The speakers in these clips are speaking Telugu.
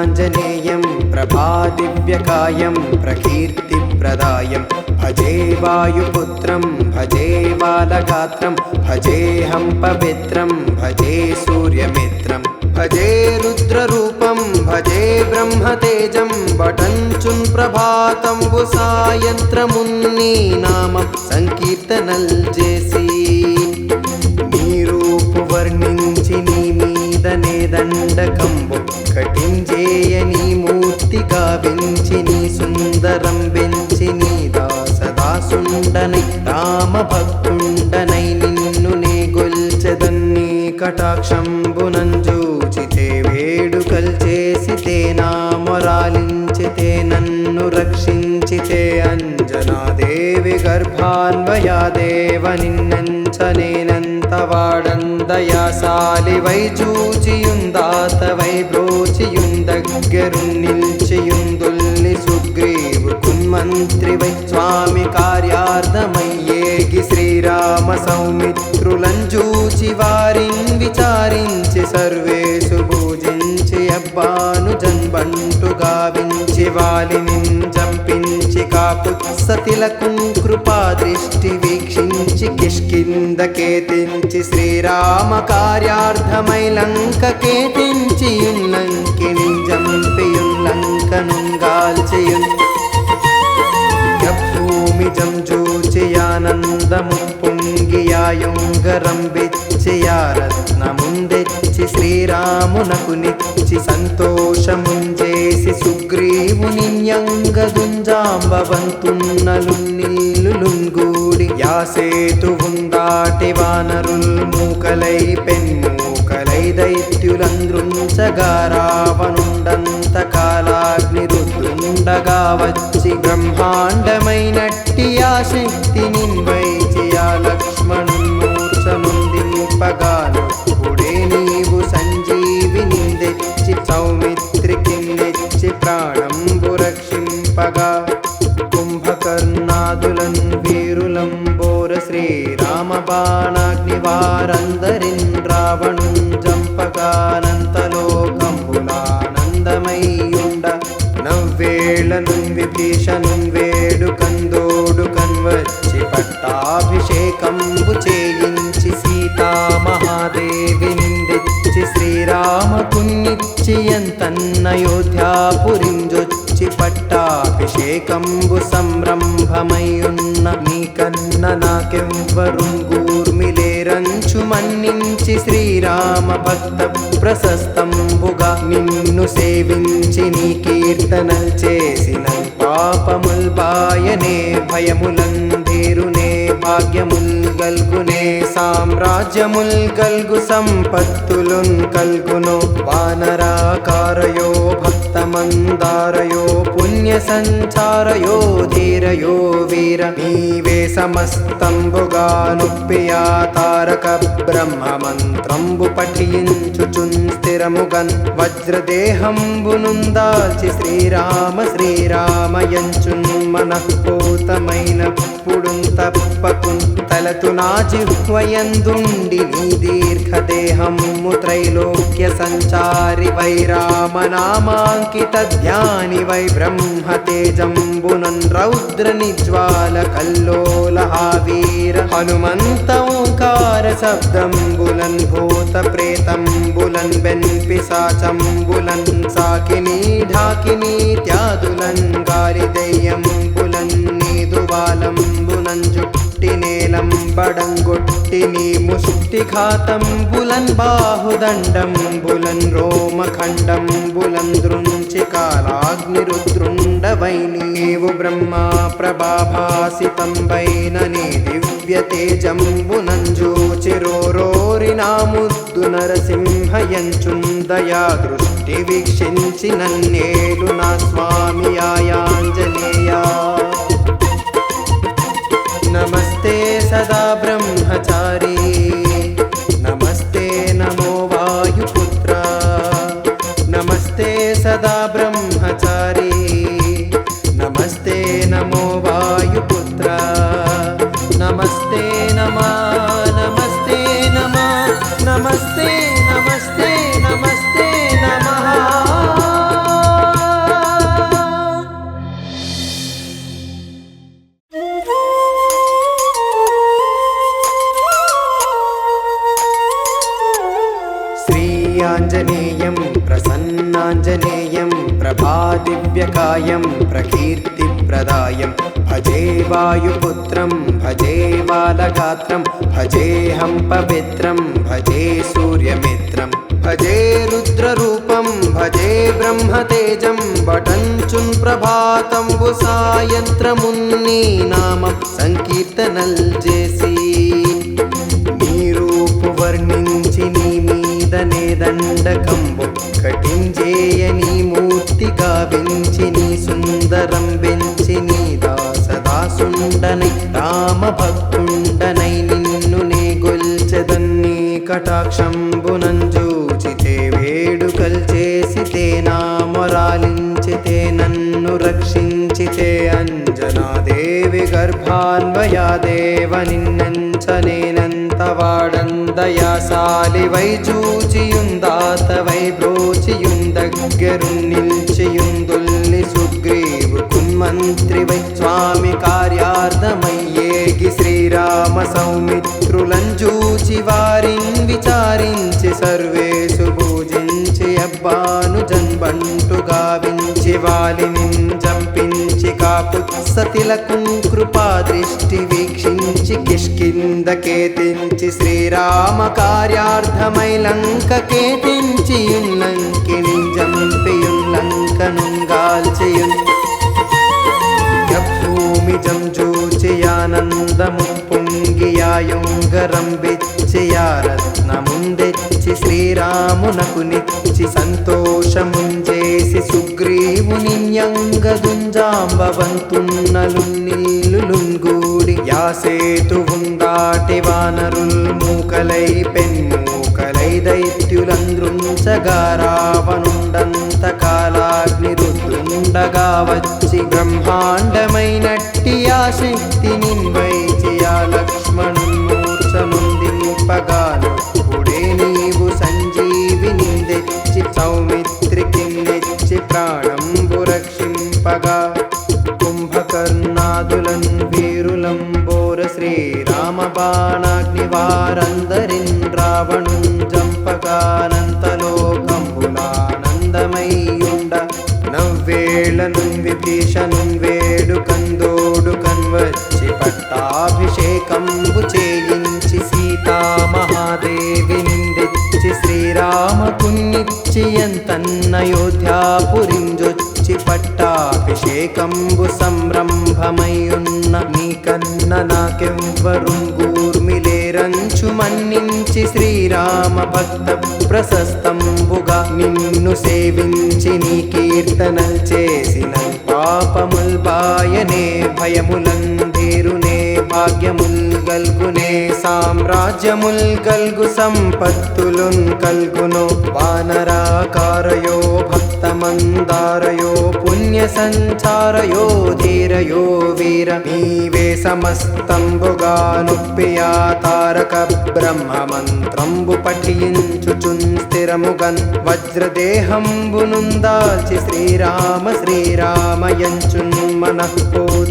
श्रीयाञ्जनेयं प्रभादिव्यकायं प्रकीर्तिप्रदायं भजे वायुपुत्रं भजे बालगात्रं भजेऽहं पवित्रं भजे सूर्यमित्रं भजे रुद्ररूपं भजे ब्रह्मतेजं बटञ्चुन् प्रभाతంబు సాయంత్రమున్ని నామం సంకీర్తనల్ చేసి నీ రూపు వర్ణించి నీ మీదనే దండకంబు కటించేయ నీ మూర్తి గావించి నీ సుందరం వెంచి నీ దాసదాసుండనై రామ భక్తుండనై నిన్ను నే గొల్చెదన్ని కటాక్షంబునంజూచితే వేడుకల్ చేసితే నా మొరాలించితే నన్ను రక్షించితే అంజనాదేవి గర్భాన్వయాదేవ నిన్నెంచనేనంత వాడందయాసాలివై చూచియుందాతవై బ్రోచియుందగ్గరున్ నిల్చియుందుల్ని సుగ్రీవు కున్మంత్రివై స్వామి కార్యార్థమయ్యేగి శ్రీరామ సౌమిత్రులంజూచి వారిన్ విచారించి సర్వేషు పూజించి అబ్బాను జన్బంటు గావించి వాలిని చంపించి కాపుత్సతిలకు కృపా దృష్టి వీక్షించి కిష్కిందకేతించి శ్రీరామ కార్యార్థమై లంకకేతించి లంకిని జంపియుల్లంకనుంగాల్చియున్ భూమి జంజూచియానందము పొంగియాయుంగరం బిచ్చియా రత్నముందెచ్చి శ్రీరామునకు నిచ్చి సంతోషముంజేసి సుగ్రీవుని న్యంగదుంజాంబవంతున్నలున్నిల్లులుంగూడి యాసేతువుందాటి వానరుల్ మూకలై పెన్మూకలై దైత్యులంద్రుంచగా రావణుండంత కాలాగ్ని రుద్రుండగా వచ్చి బ్రహ్మాండమైనట్టి ఆ శక్తి నిన్వైచి ఆ లక్ష్మణున్మూర్ఛనుందింపగానప్పుడే నీవు సంజీవిని తెచ్చి సౌమిత్రికి నెచ్చి ప్రాణంబు రక్షింపగా కుంభకర్ణాదులన్ వీరులంబోర శ్రీరామ బాణాగ్ని వారందరిన్ రావణున్ జంపగానంతలోకంబులానందమయ్యుండ నవ్వేళనున్ విభీషణున్ వేడుకందోడుకన్ వచ్చి పట్టాభిషేకంబు చేయించి సీతామహాదేవి నిందెచ్చి శ్రీరామకున్నిచ్చి ఎంతన్నయోధ్యాపురింజొచ్చి పట్టాభిషేకంబు సంరంభమయ్యున్న నీకన్న నాకెవ్వరుంగూర్మిలేరంచు మన్నించి శ్రీరామ భక్త ప్రశస్తంబుగా నిన్ను సేవించి నీ కీర్తనల్ చేసిన పాపముల్ బాయనే భయములంధీరునే భాగ్యముల్ గల్గునే సామ్రాజ్యముల్ గల్గు సంపత్తులున్ కల్గును వానరాకారయో భక్తమందారయో పుణ్య సంచారయో ధీరయో వీర నీవే సమస్తంబుగా నుప్పియా తారక బ్రహ్మ మంత్రంబు పఠించుచున్ స్థిరముగన్ వజ్రదేహంబునుందాల్చి శ్రీరామ శ్రీరామయంచున్ మనఃపూతమైనప్పుడున్ తప్పకున్ తలతు నా జిహ్వయందుండి నీ దీర్ఘదేహము త్రైలోక్య సంచారి వై రామనామాంకిత ధ్యాని వై బ్రహ్మతేజంబునన్ రౌద్ర నిజ్వాల కల్లోల వీర హనుమంత ఓంకార శబ్దంబులన్ భూత ప్రేతంబులన్ బెన్పిశాచంబులన్ సాకిని ఢాకిని త్యాదులన్ గాలి దెయ్యంబులన్ నీదువాలంబునన్ జుట్టి నేలంబడంగొట్టి నీ ముష్టిఘాతంబులన్ బాహుదండంబులన్ రోమఖండంబులన్ దృంచి కాలాగ్నిరుద్రుండవై నీవు బ్రహ్మా ప్రభాభాసితంబైన నీ దివ్య తేజంబునంజూచిరోరోరి నా ముద్దు నరసింహయంచుందయా దృష్టి వీక్షించి నన్నేలు నా స్వామి ఆయాంజనేయా నమస్తే సదా బ్రహ్మచారి నమస్తే నమో వాయుపుత్ర నమస్తే సదా బ్రహ్మచారి నమస్తే నమో వాయుపుత్ర నమస్తే నమా నమస్తే నమా నమస్తే నమస్తే నమస్తే నమః आञ्जनेयं प्रभादिव्यकायं प्रकीर्तिप्रदायं भजे वायुपुत्रं भजे बालगात्रं भजेऽहं पवित्रं भजे सूर्यमित्रं भजे रुद्ररूपं भजे ब्रह्मतेजं बटञ्चुन् ప్రభాతంబు సాయంత్రమున్ని నామం సంకీర్తనల్ చేసి నీ రూపు వర్ణించి నీ మీదనే దండకంబు కటించేయ నీ మూర్తి గావించి నీ సుందరం పెంచి నీ దాసదాసుండనై రామ భక్తుండనై నిన్ను నే గొల్చెదన్ని కటాక్షంబునంజూచితే వేడుకల్ చేసితే నా మొరాలించితే నన్ను రక్షించితే అంజనాదేవి గర్భాన్వయాదేవ నిన్నెంచనేనంత వాడందయాసాలి వై చూచియుందాతవై బ్రోచియుందగ్గరు నిల్చియుందుల్లి సుగ్రీవు కున్మంత్రి వై స్వామి కార్యార్థమయ్యేగి శ్రీరామ సౌమిత్రులంజూచి వారిన్ విచారించి సర్వేసు పూజించి అబ్బాను జన్బంటు గావించి వాలిని చంపించి కాపుత్సతిలకు కృపా దృష్టి వీక్షించి కిష్కిందకేతించి శ్రీరామ కార్యార్థమై లంకకేతించి లంకిని జంపియుల్లంకనుంగాల్చియున్ భూమి జంజూచియానందము పొంగియాయుంగరంబిచ్చియారత్నముందెచ్చి శ్రీరామునకు నిచ్చి సంతోషముంజేసి సుగ్రీవుని న్యంగదుంజాంబవంతున్నలున్నిల్లులుంగూడి యాసేతువుందాటి వానరుల్ మూకలై పెన్మూకలై దైత్యులంద్రుంచగా రావణుండంత కాలాగ్ని రుద్రుండగా వచ్చి బ్రహ్మాండమైనట్టి ఆ శక్తి నిన్వైచి ఆ లక్ష్మణున్మూర్ఛనుందింపగానొప్పుడే నీవు సంజీవిని తెచ్చి సౌమిత్రికి నెచ్చి ప్రాణంబు రక్షింపగా కుంభకర్ణాదులన్ వీరులంబోర శ్రీరామ బాణాగ్ని వారందరిన్ రావణున్ జంపగానంతలోకంబులానందమయ్యుండ నవ్వేళనున్ విభీషణున్ వేడుకందోడు కన్వచ్చి పట్టాభిషేకంబు చేయించి సీతామహాదేవి నిందెచ్చి శ్రీరామకున్నిచ్చి ఎంతన్నయోధ్యాపురింజొచ్చి పట్టాభిషేకంబు సంరంభమయ్యున్న నీకన్న నాకెవ్వరుంగూర్మిలేరంచు మన్నించి శ్రీరామ భక్త ప్రశస్తంబుగా నిన్ను సేవించి నీ కీర్తనల్ చేసిన పాపముల్ బాయనే భయములంధీరునే భాగ్యముల్ గల్గునే సామ్రాజ్యముల్ గల్గు సంపత్తులున్ కల్గును వానరాకారయో భక్తమందారయో పుణ్య సంచారయో ధీరయో వీర నీవే సమస్తంబుగా నొప్పియా తారక బ్రహ్మ మంత్రంబు పఠించుచున్ స్థిరముగన్ వజ్రదేహంబునుందాల్చి శ్రీరామ శ్రీరామయంచున్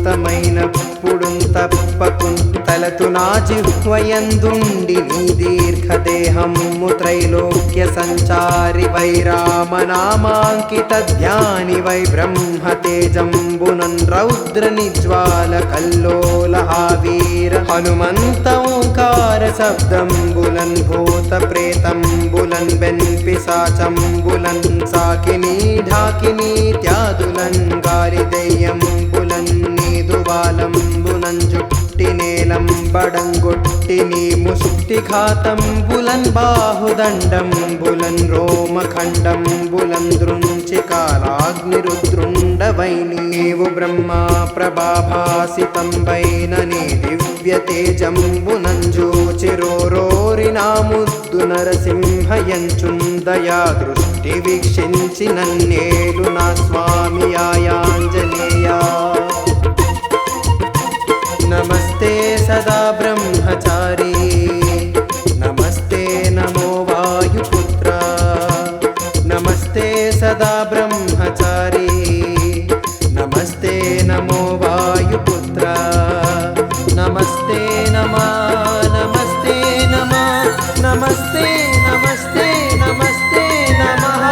మనఃపూతమైనప్పుడున్ తప్పకున్ తలతు నా జిహ్వయందుండి నీ దీర్ఘదేహము త్రైలోక్య సంచారి వై రామనామాంకిత ధ్యాని వై బ్రహ్మ తేజంబునన్ రౌద్ర నిజ్వాల కల్లోల వీర హనుమంత ఓంకార శబ్దంబులన్ భూత ప్రేతంబులన్ పిశాచంబులన్ సాకిని ఢాకిని త్యాదులన్ గాలి దెయ్యంబులన్ నీదువాలంబునన్ జుట్టి నేలంబడంగొట్టి నీ ముష్టిఘాతంబులన్ బాహుదండంబులన్ రోమఖండంబులన్ దృంచి కాలాగ్నిరుద్రుండవై నీవు బ్రహ్మా ప్రభాభాసితంబైన నీ దివ్య తేజంబునంజూచిరోరోరి నా ముద్దు నరసింహయంచుందయా దృష్టి వీక్షించి నన్నేలు నా స్వామి ఆయాంజనేయా నమస్తే సదా బ్రహ్మచారి నమస్తే నమో వాయుపుత్ర నమస్తే సదా బ్రహ్మచారి నమస్తే నమో వాయుపుత్ర నమస్తే నమా నమస్తే నమా నమస్తే నమస్తే నమస్తే నమః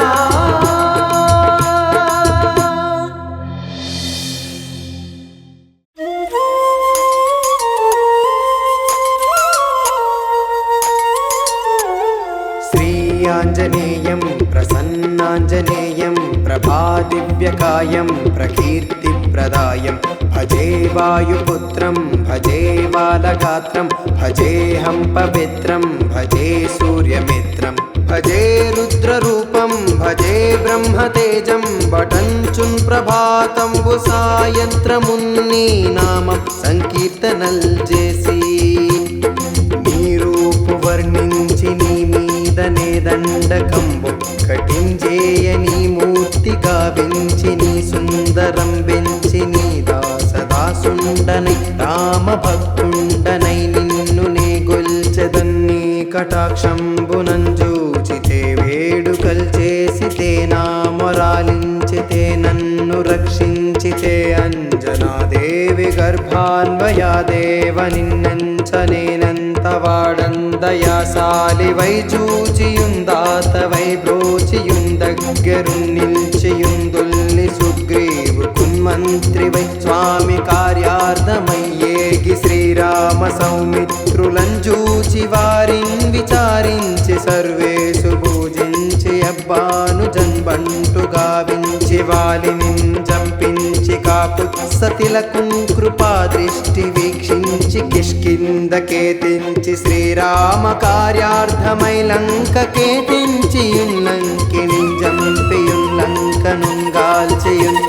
दिव्यकायं प्रकीर्तिप्रदायं भजे वायुपुत्रं भजे बालगात्रं भजेऽहं पवित्रं भजे सूर्यमित्रं भजे रुद्ररूपं भजे ब्रह्मतेजं बटञ्चुन् ప్రభాతంబు సాయంత్రమున్ని నామం సంకీర్తనల్ చేసి నీ రూపు వర్ణించి నీ మీదనే దండకంబు కటించేయ నీ మూర్తి గావించి నీ సుందరం బెంచి నీ దాసదాసుండనై రామ భక్తుండనై నిన్ను నే గొల్చెదన్ని కటాక్షంబునంజూచితే వేడుకల్ చేసితే నా మొరాలించితే నన్ను రక్షించితే అంజనాదేవి గర్భాన్వయాదేవ నిన్నెంచనేనంత వాడందయాసాలి వై చూచియుందాతవై బ్రోచియుందగ్గరున్ నిల్చియుందుల్ని సుగ్రీవు కున్మంత్రి వై స్వామి కార్యార్థమయ్యేగి శ్రీరామ సౌమిత్రులంజూచి వారిన్ విచారించి సర్వేషు పూజించి అబ్బాను జన్బంటు గావించి వాలిని చంపించి కాపుత్సతిలకుం కృపా దృష్టి వీక్షించి కిష్కిందకేతించి శ్రీరామ కార్యార్థమై లంకకేతించియున్ లంకిని జంపియున్ లంకనుంగాల్చియున్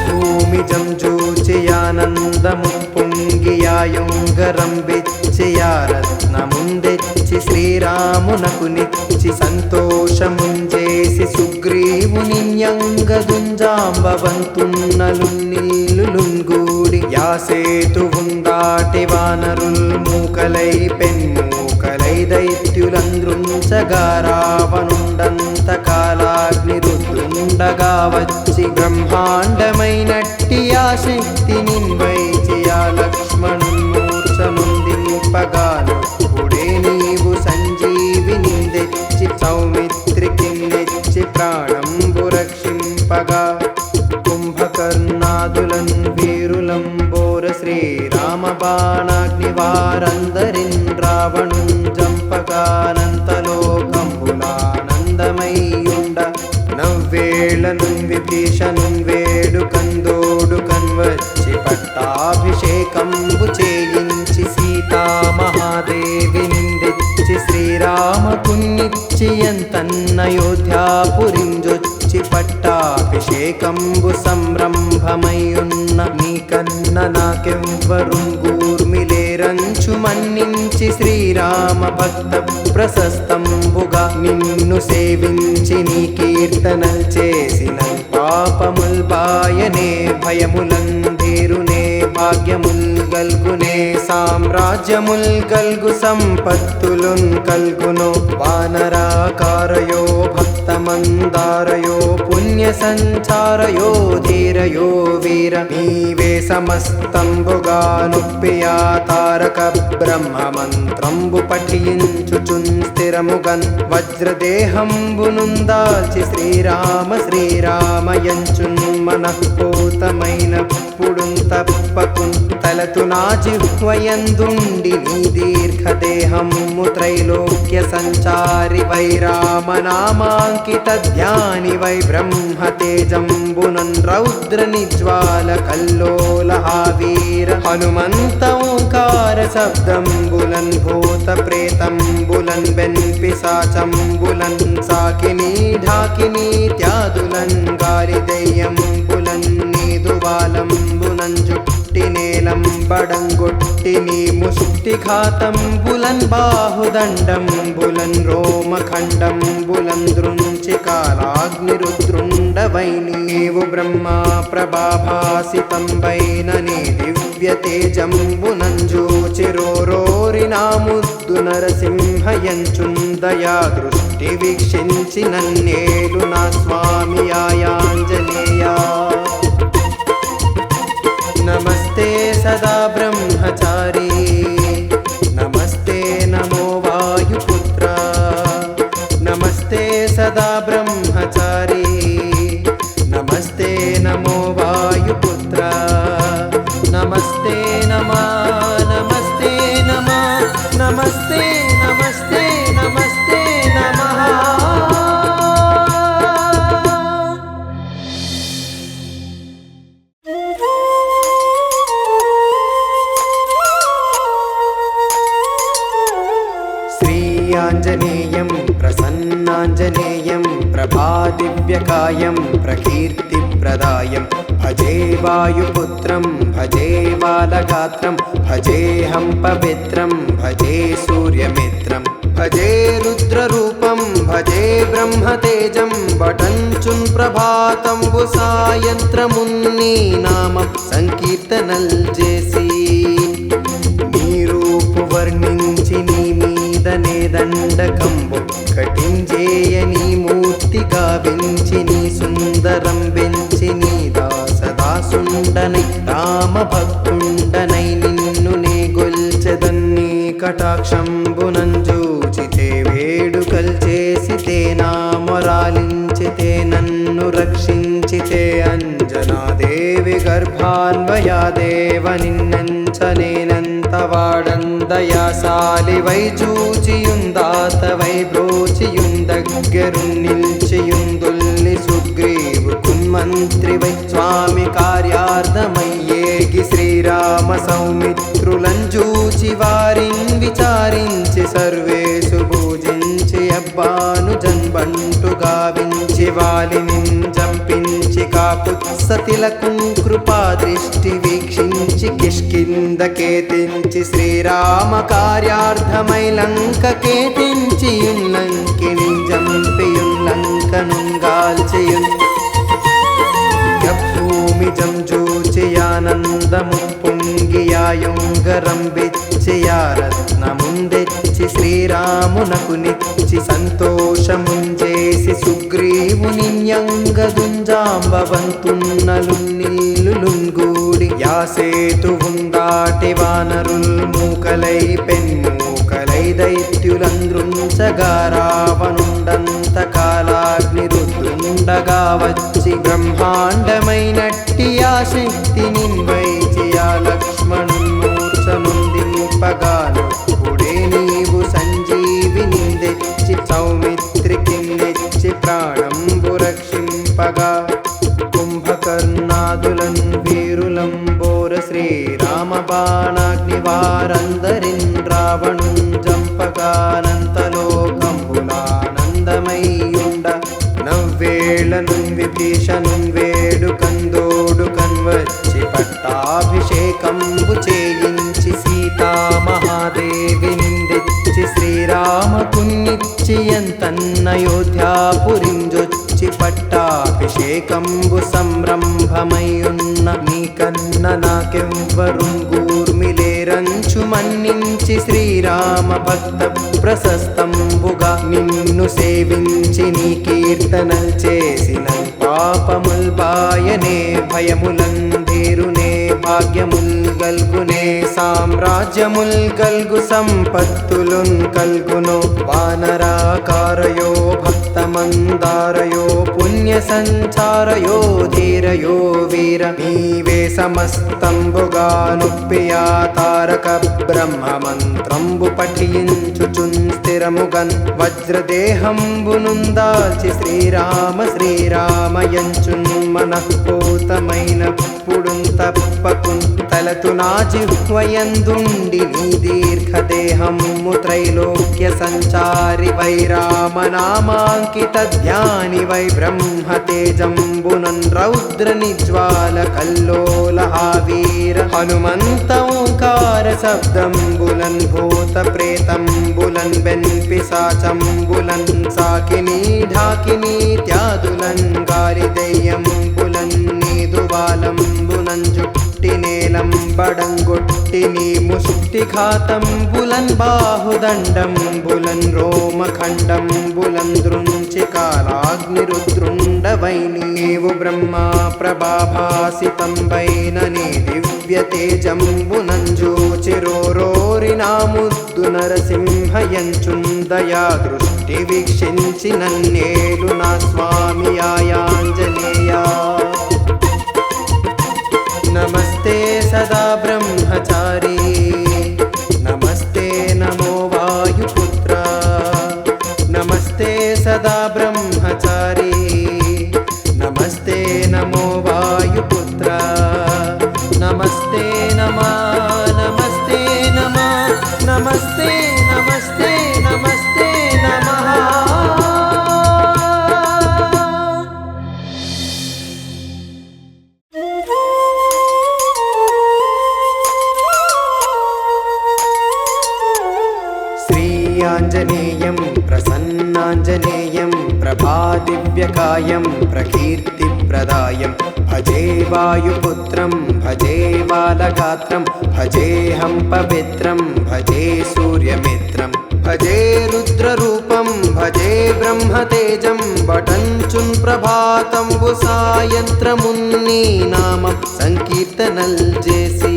భూమి జంజూచియానందము పొంగియాయుంగరంబిచ్చియా రత్నముందెచ్చి శ్రీరామునకు నిచ్చి సంతోషముంజేసి సుగ్రీవుని యంగదుంజాంబవంతున్నలున్నిల్లులుంగూడి యాసేతువుందాటి వానరుల్ మూకలై పెన్మూకలై దైత్యులంద్రుంచగా రావణుండంత కాలాగ్ని రుద్రుండగా వచ్చి బ్రహ్మాండమైనట్టి ఆ శక్తి నిన్వైచి ఆ లక్ష్మణున్మూర్ఛముందింపగాను పుడే నీవు సంజీవిని తెచ్చి సౌమిత్రికి నెచ్చి ప్రాణంబు రక్షింపగా కుంభకర్ణాదులన్ వీరులంబోర శ్రీరామ బాణాగ్ని వారందరిన్ రావణున్ జంపగానంతలోకంబులానందమయ్యుండ నవ్వేళనున్ విభీషణున్ వేడుకందోడు కన్వచ్చి పట్టాభిషేకంబు చేయించి సీతామహాదేవి నిందెచ్చి శ్రీరామకున్నిచ్చి ఎంతన్నయోధ్యాపురింజొచ్చి పట్టాభిషేకంబు సంరంభమయ్యున్న నీకన్న నాకెవ్వరుంగూర్మిలేరంచు మన్నించి శ్రీరామ భక్త ప్రశస్తంబుగా నిన్ను సేవించి నీ కీర్తనల్ చేసిన పాపముల్ బాయనే భయములంధీరునే భాగ్యముల్ గల్గునే సామ్రాజ్యముల్ గల్గు సంపత్తులున్ కల్గును వానరాకారయో భక్తమందారయో పుణ్య సంచారయో ధీరయో వీర నీవే సమస్తంబుగా నుప్పియా తారక బ్రహ్మ మంత్రంబు పఠించుచున్ స్థిరముగన్ వజ్రదేహంబునుందాల్చి శ్రీరామ శ్రీరామయంచున్ మనఃపూతమైనప్పుడున్ తప్పకున్ తలతు నా జిహ్వయందుండి నీ దీర్ఘదేహము త్రైలోక్య సంచారి వై రామనామాంకిత ధ్యాని వై బ్రహ్మ తేజంబునన్ రౌద్ర నిజ్వాల కల్లోల వీర హనుమంత ఓంకార శబ్దంబులన్ భూత ప్రేతంబులన్ బెన్పిశాచంబులన్ సాకిని ఢాకిని త్యాదులన్ గాలి దయ్యంబులన్ నీదువాలంబునన్ జుట్టి నేలంబడంగొట్టి నీ ముష్టిఘాతంబులన్ బాహుదండంబులన్ రోమఖండంబులన్ దృంచి కాలాగ్నిరుద్రుండవై నీవు బ్రహ్మా ప్రభాభాసితంబైన నీ దివ్య తేజంబునంజూచిరోరోరి నా ముద్దు నరసింహయంచున్ దయా దృష్టి వీక్షించి నన్నేలు నా స్వామి ఆయాంజనేయా नमस्ते सदा ब्रह्मचारी नमस्ते नमो वायुपुत्र नमस्ते सदा ब्रह्मचारी नमस्ते नमो वायुपुत्र नमस्ते नमः नमस्ते नमः नमस्ते नमस्ते नमस्ते नमः प्रकायं प्रकीर्तिप्रदायं भजे वायुपुत्रं भजे बालगात्रं भजेऽहं पवित्रं भजे सूर्यमित्रं भजे रुद्ररूपं भजे ब्रह्मतेजं वटञ्चुन् ప్రభాతంబు సాయంత్రమున్ని నామం సంకీర్తనల్ చేసి నీ రూపు వర్ణించి నీ మీదనే దండకంబు కటించేయ నీ మూర్తి గావించి నీ సుందరం వెంచి నీ దాసదాసుండనై రామ భక్తుండనై నిన్ను నే గొల్చెదన్ని కటాక్షంబునంజూచితే వేడుకల్ చేసితే నా మొరాలించితే నన్ను రక్షించితే అంజనాదేవి గర్భాన్వయాదేవ నిన్నెంచనేనంత వాడందయాసాలి వై చూచియుందాతవై బ్రోచియుందగ్గరున్ నిల్చియుందుల్లి సుగ్రీవు కున్మంత్రి వై స్వామి కార్యార్థమయ్యేగి శ్రీరామ సౌమిత్రులంజూచి వారిన్ విచారించి సర్వేసు పూజించి అబ్బాను జన్బంటు గావించి వాలిని చంపించి కాకుత్సతిలకుం కృపా దృష్టి వీక్షించి కిష్కిందకేతించి శ్రీరామ కార్యార్థమై లంకకేతించి లంకిని జంపియున్ లంకనుంగాల్చియున్ భూమి జంజూచియానందము పొంగియాయుంగరం బిచ్చియారత్నముందెచ్చి శ్రీరామునకు నిచ్చి సంతోషముంజేసి సుగ్రీవుని యంగదుంజాంబవంతున్నలున్నిల్లులుంగూడి యాసేతువుందాటి వానరుల్ మూకలై పెన్మూకలై దైత్యులంద్రుంచగా రావణుండంత కాలాగ్ని రుద్రుండగా వచ్చి బ్రహ్మాండమైనట్టి ఆ శక్తిని వైచి ఆ లక్ష్మణున్మూర్ఛనుందింపగాను పుడే నీవు సంజీవిని తెచ్చి సౌమిత్రికి నెచ్చి ప్రాణంబు రక్షింపగా కుంభకర్ణాదులన్ వీరులంబోర శ్రీరామ బాణాగ్ని వారందరిన్ రావణున్ జంపగానంతలోకంబులానందమయ్యుండ నవ్వేళనున్ విభీషణున్ వేడుకందోడు కన్వచ్చి పట్టాభిషేకంబు చేయించి సీతామహాదేవి నిందెచ్చి శ్రీరామకున్నిచ్చి ఎంతన్నయోధ్యాపురింజొచ్చి పట్టాభిషేకంబు సంరంభమయ్యున్న నీకన్న నాకెవ్వరుంగూర్మిలేరంచు మన్నించి శ్రీరామ భక్త ప్రశస్తంబుగా నిన్ను సేవించి నీ కీర్తనల్ చేసిన పాపముల్ బాయనే భయములందేరునే భాగ్యముల్ గల్గునే సామ్రాజ్యముల్ గల్గు సంపత్తులున్ కల్గును వానరాకారయో భక్తమందారయో పుణ్య సంచారయో ధీరయో వీర నీవే సమస్తంబుగా నొప్పియా తారక బ్రహ్మ మంత్రంబు పఠించుచున్ స్థిరముగన్ వజ్రదేహంబునుందాల్చి శ్రీరామ శ్రీరామయంచున్ మనఃపూతమైన పుడున్ తప్పకున్ తలతు నా జిహ్వయందుండి నీ దీర్ఘదేహము త్రైలోక్య సంచారి వై రామనామాంకిత ధ్యాని వై బ్రహ్మతేజంబునన్ రౌద్ర నిజ్వాల కల్లోల వీర హనుమంత ఓంకార శబ్దంబులన్ భూత ప్రేతంబులన్ బెన్పిశాచంబులన్ సాకిని ఢాకిని త్యాదులన్ గాలి దెయ్యంబులన్ నీదువాలంబులన్ జుట్టి నేలంబడంగొట్టి నీ ముష్టి ఘాతంబులన్ బాహుదండంబులన్ రోమఖండంబులన్ దృంచి కాలాగ్నిరుద్రుండవై నీవు బ్రహ్మా ప్రభాభాసితంబైన నీ దివ్య తేజంబునంజూచిరోరోరి నా ముద్దు నరసింహయంచున్ దయా దృష్టి వీక్షించి నన్నేలు నా స్వామి ఆయాంజనేయా నమస్తే సదా బ్రహ్మచారి నమస్తే నమో వాయుపుత్ర నమస్తే సదా బ్రహ్మచారి నమస్తే నమో వాయుపుత్ర నమస్తే నమా నమస్తే నమా నమస్తే నమస్తే నమస్తే నమః शिवायं प्रकीर्तिप्रदायं भजे वायुपुत्रं भजे बालगात्रं भजेऽहं पवित्रं भजे सूर्यमित्रं भजे रुद्ररूपं भजे ब्रह्मतेजं बटञ्चुन् ప్రభాతంబు సాయంత్రమున్ని నామం సంకీర్తనల్ చేసి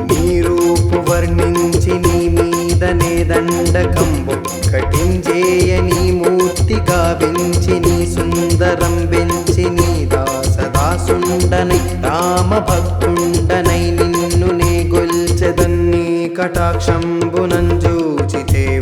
నీ రూపు వర్ణించి నీ మీదనే దండకంబు కటించేయ నీ మూర్తి గావించి నీ సుందరం బెంచి నీ దాసదాసుండనై రామ భక్తుండనై నిన్ను నే గొల్చెదన్ని కటాక్షంబునంజూచితే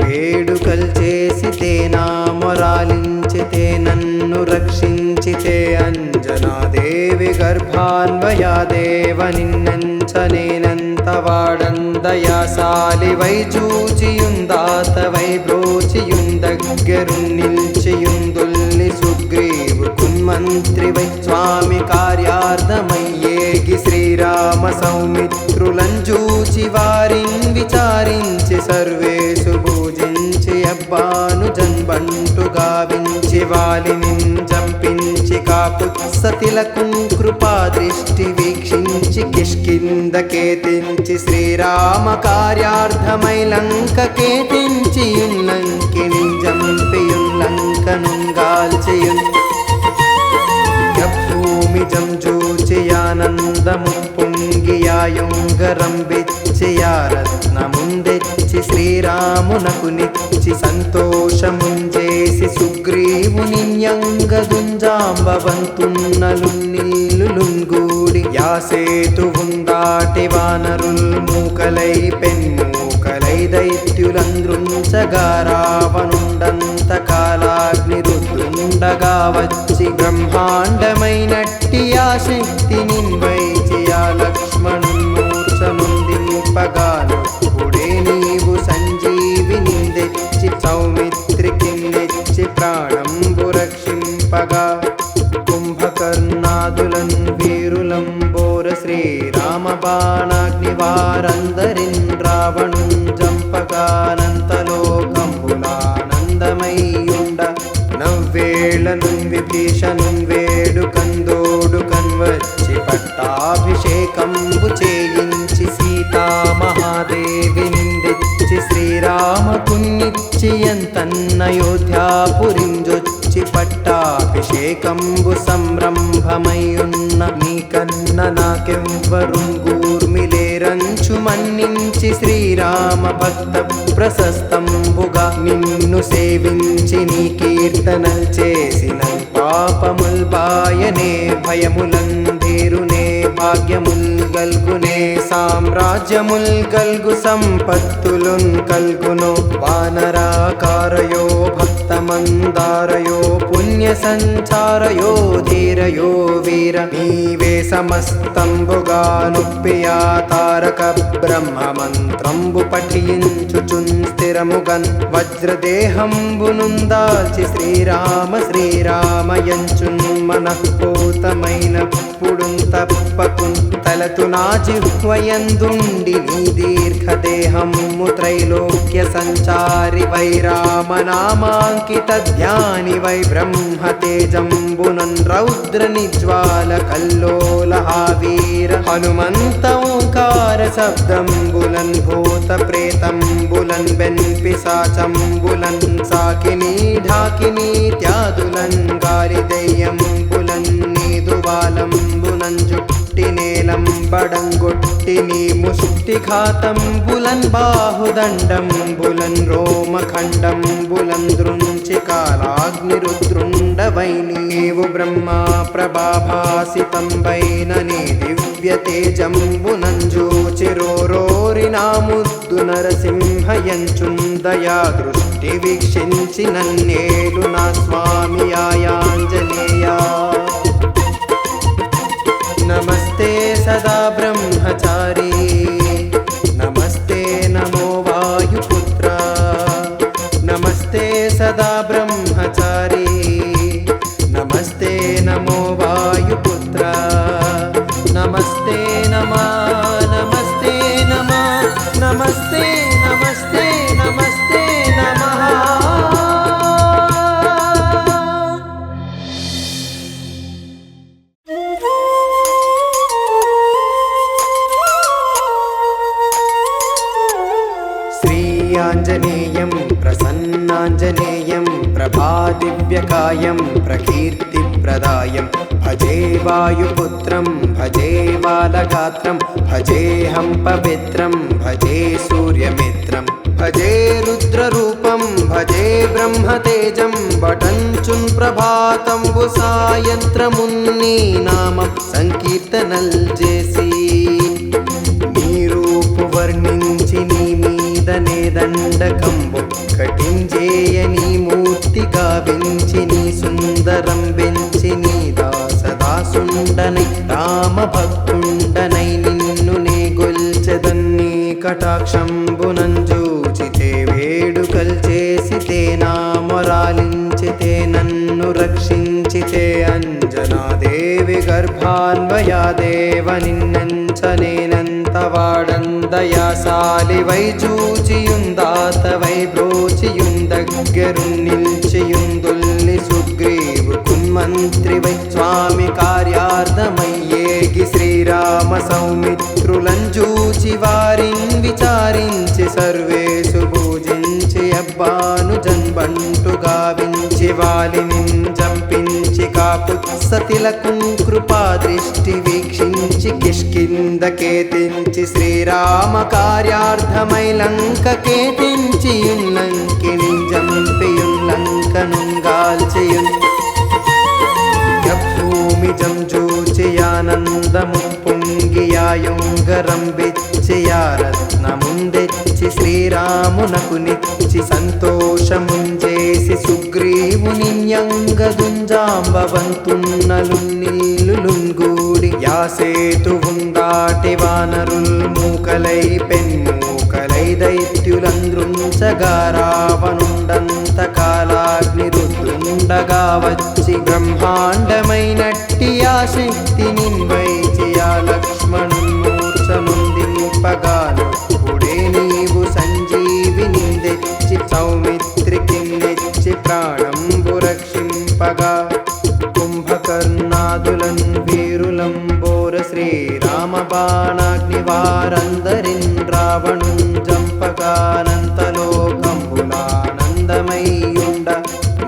వేడుకల్ చేసితే నా మొరాలించితే నన్ను రక్షించితే అంజనాదేవి గర్భాన్వయాదేవ నిన్నెంచనేనంత వాడందయాసాలి వై చూచియుందాతవై బ్రోచియుందగ్గరున్నిల్చియుందుల్ని సుగ్రీవు కున్మంత్రివై స్వామి కార్యార్థమయ్యేగి శ్రీరామ సౌమిత్రులంజూచి వారిన్ విచారించి సర్వేషు పూజించి అబ్బాను జన్బంటు గావించి వాలిని జంపించి కాపుత్సతిలకున్ కృపా దృష్టి వీక్షించి కిష్కిందకేతించి శ్రీరామ కార్యార్థమై లంకకేతించి లంకిని జంపియుల్లంకనుంగాల్చియున్ భూమి జంజూచియానందము పొంగియాయుంగరం బిచ్చియారత్నముందెచ్చి శ్రీరామునకు నిచ్చి సంతోషముంజేసి సుగ్రీవునిన్యంగదుంజాంబవంతున్నలున్నిల్లులుంగూడి యాసేతువుందాటి వానరుల్ మూకలై పెన్మూకలై దైత్యులంద్రుంచగా రావణుండంత కాలాగ్ని రుద్రుండగా వచ్చి బ్రహ్మాండమైనట్టి ఆ శక్తిని వైచి ఆ లక్ష్మణున్మూర్ఛనుందింపగానప్పుడే నీవు సంజీవిని తెచ్చి సౌమిత్రికిన్నెచ్చి ప్రాణంబు రక్షింపగా కుంభకర్ణాదులన్ వీరులంబోర శ్రీరామ బాణాగ్ని వారందరిన్ రావణున్ జంపగానంతలోకంబులానందమయ్యుండ నవ్వేళనున్ విభీషణున్ వేడుకందోడుకన్ వచ్చి పట్టాభిషేకంబు చేయించి సీతామహాదేవి నిందెచ్చి శ్రీరామకున్నిచ్చి ఎంతన్నయోధ్యాపురింజొచ్చి పట్టాభిషేకంబు సంరంభమయ్యున్న నీకన్న నాకెవ్వరున్ గూర్మిలేరంచు మన్నించి శ్రీరామ భక్త ప్రశస్తంబుగా నిన్ను సేవించి నీ కీర్తనల్ చేసిన పాపముల్ బాయనే భయములంధీరునే భాగ్యముల్ గల్గునే సామ్రాజ్యముల్ గల్గు సంపత్తులున్ కల్గును వానరాకారయో భక్తమందారయో పుణ్య సంచారయో ధీరయో వీర నీవే సమస్తంబుగా నొప్పియా తారక బ్రహ్మ మంత్రంబు పఠించుచున్ స్థిరముగన్ వజ్రదేహంబునుందాల్చి శ్రీరామ శ్రీరామయంచున్ మనఃపూతమైనప్పుడున్ తప్పకున్ తలతు నా జిహ్వయందుండి నీ దీర్ఘదేహము త్రైలోక్య సంచారి వై రామనామాంకిత ధ్యాని వై బ్రహ్మతేజంబునన్ రౌద్ర నిజ్వాల కల్లోల వీర హనుమంత ఓంకార శబ్దంబులన్ భూత ప్రేతంబులన్ బెన్పిశాచంబులన్ సాకిని ఢాకిని త్యాదులన్ గాలి దెయ్యంబులన్ నీదు బాలంబులన్ జుట్టి నేలంబడంగొట్టి నీ ముష్టి ఘాతంబులన్ బాహుదండంబులన్ రోమఖండంబులన్ దృంచి కాలాగ్నిరుద్రుండవై నీవు బ్రహ్మా ప్రభాభాసితంబైన నీ దివ్య తేజంబునంజూచిరోరోరి నా ముద్దు నరసింహయంచుందయా దృష్టి వీక్షించి నన్నేలు నా స్వామి ఆయాంజనేయ నమస్తే సదా బ్రహ్మచారి నమస్తే నమో వాయుపుత్ర నమస్తే సదా బ్రహ్మచారి నమస్తే నమో వాయుపుత్ర నమస్తే నమః నమస్తే నమః నమస్తే నమస్తే నమస్తే నమః प्रकाशकायं प्रकीर्तिप्रदायं भजे वायुपुत्रं भजे बालगात्रं भजेऽहं पवित्रं भजे सूर्यमित्रं भजे रुद्ररूपं भजे ब्रह्मतेजं बटञ्चुन् ప్రభాతంబు సాయంత్రమున్ని నామం సంకీర్తనల్ చేసి నీ రూపు వర్ణించి నీ మీదనే దండకంబు కటించేయ నీ మూర్తి గావించి నీ సుందరం వెంచి నీ దాసదాసుండనై రామ భక్తుండనై నిన్ను నే గొల్చెదన్ని కటాక్షంబునంజూచితే వేడుకల్ చేసితే నా మొరాలించితే నన్ను రక్షించితే అంజనాదేవి గర్భాన్వయాదేవ నిన్నెంచనేనంత వాడందయాసాలి వై చూచియుందాతవై బ్రోచియుందగ్గరు నిల్చియుందుల్లి సుగ్రీవు కున్మంత్రి వై స్వామి కార్యార్థమయ్యేగి శ్రీరామ సౌమిత్రులంజూచి వారిన్ విచారించి సర్వేసు పూజించి అబ్బాను జన్బంటు గావించి వాలిని జంపించి కాపుత్సతిలకు కృపా దృష్టి వీక్షించి కిష్కిందకేతించి శ్రీరామ కార్యార్థమై లంకకేతించి లంకిని జంపియుల్లంకనుంగాల్చియున్ భూమి జంజూచియానందము పొంగియాయుంగరం రత్నముందెచ్చి శ్రీరామునకు నిచ్చి సంతోషముంజేసి సుగ్రీవుని న్యంగదుంజాంబవంతున్నలున్నిల్లులుంగూడి యాసేతువుందాటి వానరుల్ మూకలై పెన్మూకలై దైత్యులంద్రుంచగా రావణుండంత కాలాగ్ని రుద్రుండగా వచ్చి బ్రహ్మాండమైనట్టి ఆ శక్తిని వైచి ఆ లక్ష్మణున్మూర్ఛనుందింపగాను పుడే నీవు సంజీవిని తెచ్చి సౌమిత్రికి నెచ్చి ప్రాణంబు రక్షింపగా కుంభకర్ణాదులన్ వీరులంబోర శ్రీరామ బాణాగ్ని వారందరిన్ రావణుం జంపగానంతలోకంబులానందమయ్యుండ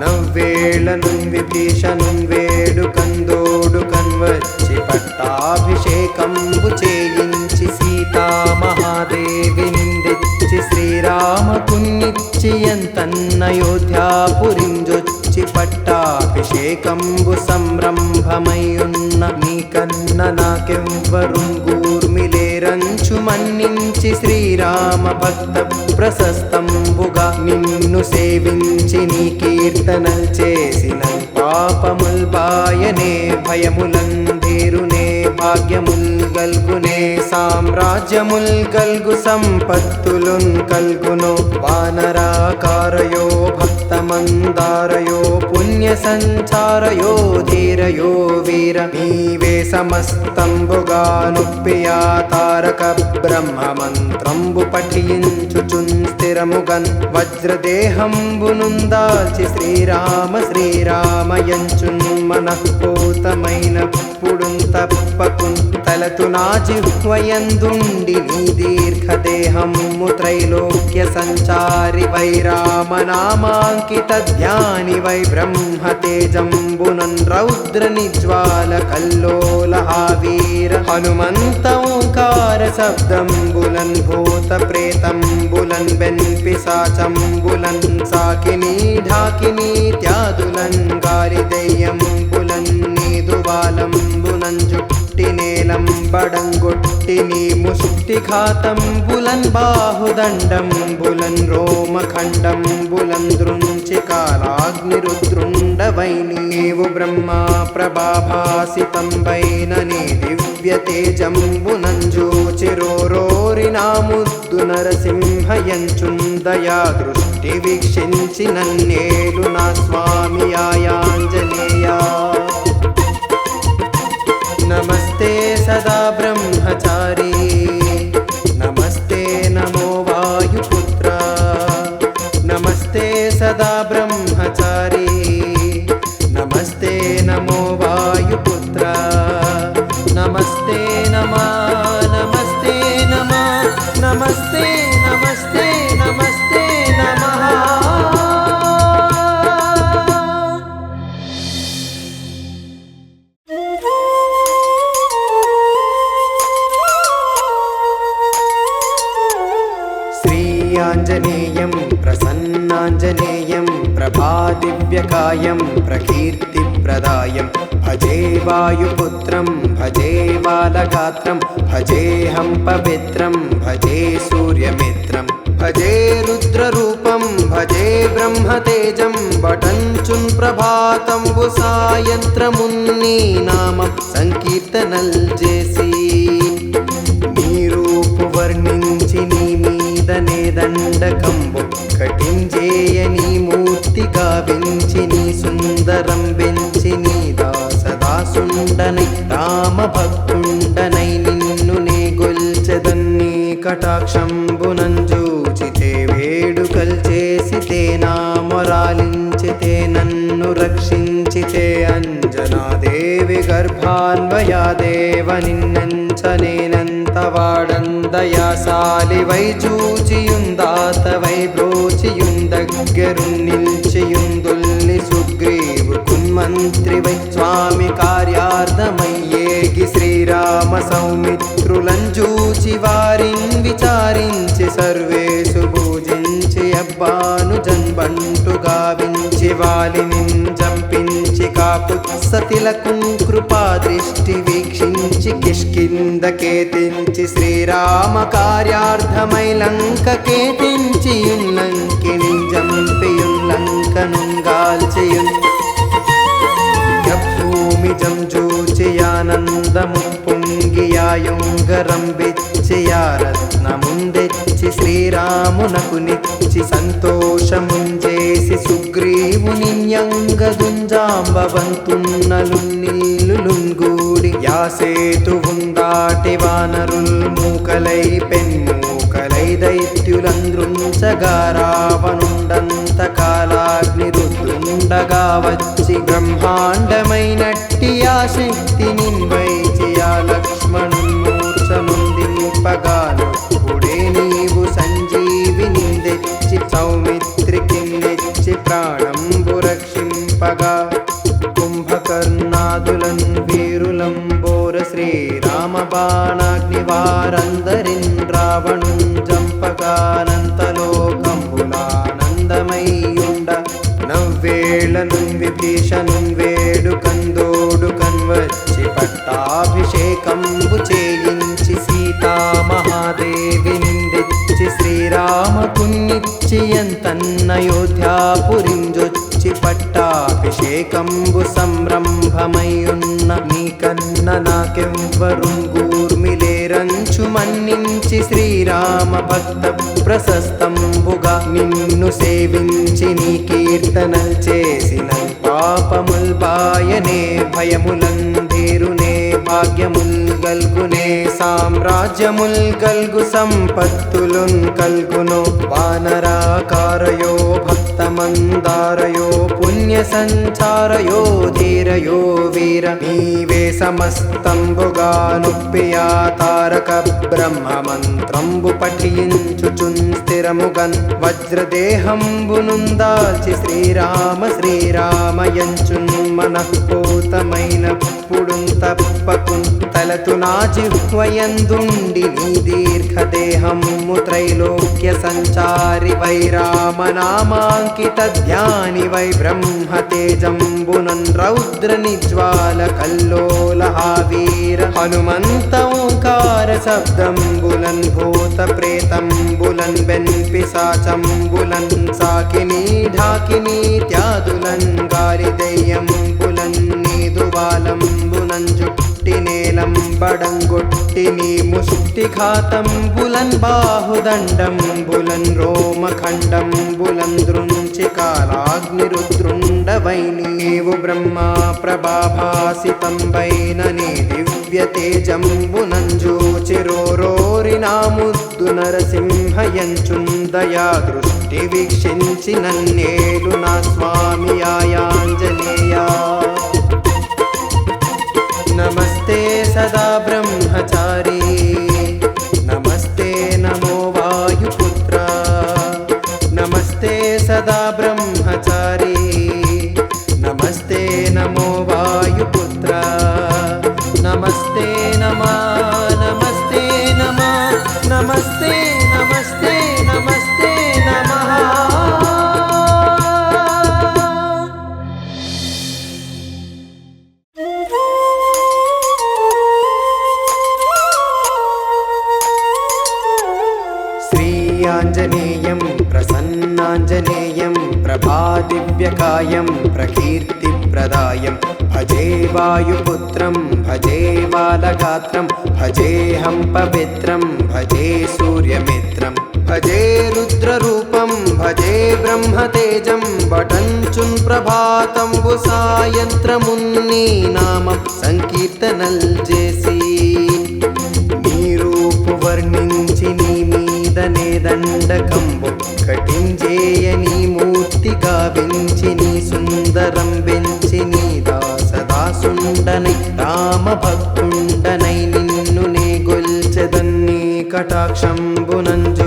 నవ్వేళను విభీషణు వేడు కందోడు కన్వచ్చి పట్టాభిషేకంబు చేయించి సీతామహాదేవి నిందెచ్చి శ్రీరామకున్నిచ్చి ఎంతన్నయోధ్యాపురింజొచ్చి పట్టాభిషేకంబు సంరంభమయ్యున్న నీకన్న నాకెవ్వరుంగూర్మిలేరంచు మన్నించి శ్రీరామ భక్త ప్రశస్తంబుగా నిన్ను సేవించి నీ కీర్తనల్ చేసిన పాపముల్ బాయనే భయములంధీరునే భాగ్యముల్ గల్గునే సామ్రాజ్యముల్ గల్గు సంపత్తులున్ కల్గును వానరాకారయో భక్తమందారయో పుణ్య సంచారయో ధీరయో వీర నీవే సమస్తంబుగా నుప్పియా తారక బ్రహ్మ మంత్రంబు పఠించుచున్ స్థిరముగన్ వజ్రదేహంబునుందాల్చి శ్రీరామ శ్రీరామయంచున్ మనఃపూతమైనప్పుడున్ తప్పకున్ తలతు నా జిహ్వయందుండి నీ దీర్ఘదేహము త్రైలోక్య సంచారి వై రామనామాంకిత ధ్యాని వై బ్రహ్మతేజంబునన్ రౌద్ర నిజ్వాల కల్లోల వీర హనుమంత ఓంకార శబ్దంబులన్ భూత ప్రేతంబులన్ బెన్పిశాచంబులన్ సాకిని ఢాకిని త్యాదులన్ గాలి దెయ్యంబులన్ నీదువాలంబునన్ జుట్టి నేలంబడంగొట్టి నీ ముష్టిఘాతంబులన్ బాహుదండంబులన్ రోమఖండంబులన్ దృంచి కాలాగ్నిరుద్రుండవై నీవు బ్రహ్మా ప్రభాభాసితంబైన నీ దివ్య తేజంబునంజూచిరోరోరి నా ముద్దు నరసింహయంచుందయా దృష్టి వీక్షించి నన్నేలు నా స్వామి ఆయాంజనేయా నమస్తే సదా బ్రహ్మచారి నమస్తే నమో వాయుపుత్ర నమస్తే సదా బ్రహ్మచారి నమస్తే నమో వాయుపుత్ర నమస్తే నమః నమస్తే నమః నమస్తే నమస్తే నమస్తే నమః प्रकाशकायं प्रकीर्तिप्रदायं भजे वायुपुत्रं भजे बालगात्रं भजेऽहं पवित्रं भजे सूर्यमित्रं भजे रुद्ररूपं भजे ब्रह्मतेजं बटञ्चुन् ప్రభాతంబు సాయంత్రమున్ని నామం సంకీర్తనల్ చేసి నీ రూపు వర్ణించి నీ మీదనే దండకంబు కటించేయ నీ మూర్తి గావించి నీ సుందరం పెంచి నీ దాసదాసుండనై రామ భక్తుండనై నిన్ను నే గొల్చెదన్ని కటాక్షంబునంజూచితే వేడుకల్ చేసితే నా మొరాలించితే నన్ను రక్షించితే అంజనాదేవి గర్భాన్వయాదేవ నిన్నెంచ నేనెంత వాడందయాసాలి వై చూచియుందాత వై బ్రోచియుందగ్గరు నిల్చియుందుల్ని సుగ్రీవు కున్మంత్రి వై స్వామి కార్యార్థమయ్యేగి శ్రీరామ సౌమిత్రులంజూచి వారిన్ విచారించి సర్వేషు పూజించి అబ్బాను జన్బంటు గావించి వాలిని చంపించి కాపుత్సతిలకు కృపా దృష్టి వీక్షించి కిష్కిందకేతించి శ్రీరామ కార్యార్థమై లంకకేతించి లంకిని జంపియుల్లంకనుంగాల్చియున్ భూమి జంజూచియానందము పొంగియాయుంగరంబిచ్చియారత్నముందెచ్చి శ్రీరామునకు నిచ్చి సంతోషముంజేసి సుగ్రీవుని న్యంగదుంజాంబవంతున్నలున్నిల్లులుంగూడి యాసేతువుందాటి వానరుల్ మూకలై పెన్మూకలై దైత్యులంద్రుంచగా రావణుండంత కాలాగ్ని రుద్రుండగా వచ్చి బ్రహ్మాండమైనట్టి ఆ శక్తి నిన్వైచి ఆ లక్ష్మణున్మూర్ఛనుందింపగానొప్పుడే నీవు సంజీవిని తెచ్చి సౌమిత్రికి నెచ్చి ప్రాణంబు రక్షింపగా కుంభకర్ణాదులన్ వీరులంబోర శ్రీరామ బాణాగ్ని వారందరిన్ రావణున్ జంపగానంతలోకంబులానందమయ్యుండ నవ్వేళనున్ విభీషణున్ వేడుకందోడు కన్వచ్చి పట్టాభిషేకంబు చేయించి సీతామహాదేవి నిందెచ్చి శ్రీరామకున్నిచ్చి ఎంతన్నయోధ్యాపురింజొచ్చి పట్టాభిషేకంబు సంరంభమయ్యున్న నీకన్న నాకెవ్వరుంగూర్మిలేరంచు మన్నించి శ్రీరామ భక్త ప్రశస్తంబుగా నిన్ను సేవించి నీ కీర్తనల్ చేసిన పాపముల్ బాయనే భయములంధీరునే భాగ్యముల్ గల్గునే సామ్రాజ్యముల్ గల్గు సంపత్తులున్ కల్గును వానరాకారయో భక్తమందారయో పుణ్య సంచారయో ధీరయో వీర నీవే సమస్తంబుగా నొప్పియా తారక బ్రహ్మ మంత్రంబు పఠించుచున్ స్థిరముగన్ వజ్రదేహంబునుందాల్చి శ్రీరామ శ్రీరామయంచున్ మనఃపూతమైనప్పుడున్ తప్పకున్ తలతు నా జిహ్వయందుండి నీ దీర్ఘదేహము త్రైలోక్య సంచారి వై రామనామాంకిత ధ్యాని వై బ్రహ్మ తేజంబునన్ రౌద్ర నిజ్వాల కల్లోల వీర హనుమంత ఓంకార శబ్దంబులన్ భూత ప్రేతంబులన్ పిశాచంబులన్ సాకిని ఢాకిని త్యాదులన్ గాలి దెయ్యంబులన్ నీదువాలంబునన్ జుట్టి నేలంబడంగొట్టి నీ ముష్టిఘాతంబులన్ బాహుదండంబులన్ రోమఖండంబులన్ దృంచి కాలాగ్నిరుద్రుండవై నీవు బ్రహ్మా ప్రభాభాసితంబైన నీ దివ్య తేజంబునంజూచిరోరోరి నా ముద్దు నరసింహయంచుందయా దృష్టి వీక్షించి నన్నేలు నా స్వామి ఆయాంజనేయా నమస్తే సదా బ్రహ్మచారి నమస్తే నమో వాయుపుత్ర నమస్తే సదా బ్రహ్మచారి నమస్తే నమో వాయుపుత్ర నమస్తే నమః నమస్తే నమః నమస్తే నమస్తే నమస్తే నమః प्रकाशप्रदायं प्रकीर्तिप्रदायं भजे वायुपुत्रं भजे बालगात्रं भजेऽहं पवित्रं भजे सूर्यमित्रं भजे रुद्ररूपं भजे ब्रह्मतेजं बटञ्चुन् ప్రభాతంబు సాయంత్రమున్ని నామం సంకీర్తనల్ చేసి నీ రూపు వర్ణించి నీ మీదనే దండకంబు కటించేయ నీ మూర్తి గావించి నీ సుందరం బెంచి నీ దాసదాసుండనై రామ భక్తుండనై నిన్ను నే గొల్చెదన్ని కటాక్షంబునంజూచితే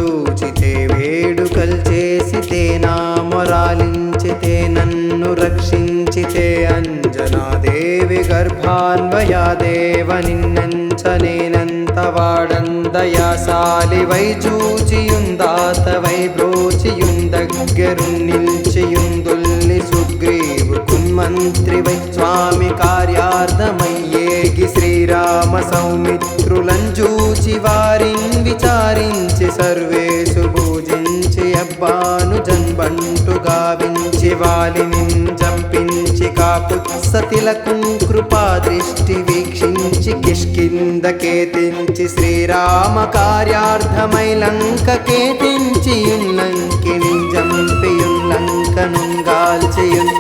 వేడుకల్ చేసితే నా మొరాలించితే నన్ను రక్షించితే అంజనాదేవి గర్భాన్వయాదేవ నిన్నెంచనేనంత వాడందయాసాలి వై చూచియుందాతవై బ్రోచియుందగ్గరున్నిల్చియుందుల్ని సుగ్రీవు కున్మంత్రి వై స్వామి కార్యార్థమయ్యేగి శ్రీరామ సౌమిత్రులంజూచి వారిన్ విచారించి సర్వేసు పూజించి అబ్బాను జన్బంటు గావించి వాలిని చంపించి కాపుత్సతిలకు కృపా దృష్టి వీక్షించి కిష్కిందకేతించి శ్రీరామ కార్యార్థమై లంకకేతించి లంకిని జంపియున్ లంకనుంగాల్చియున్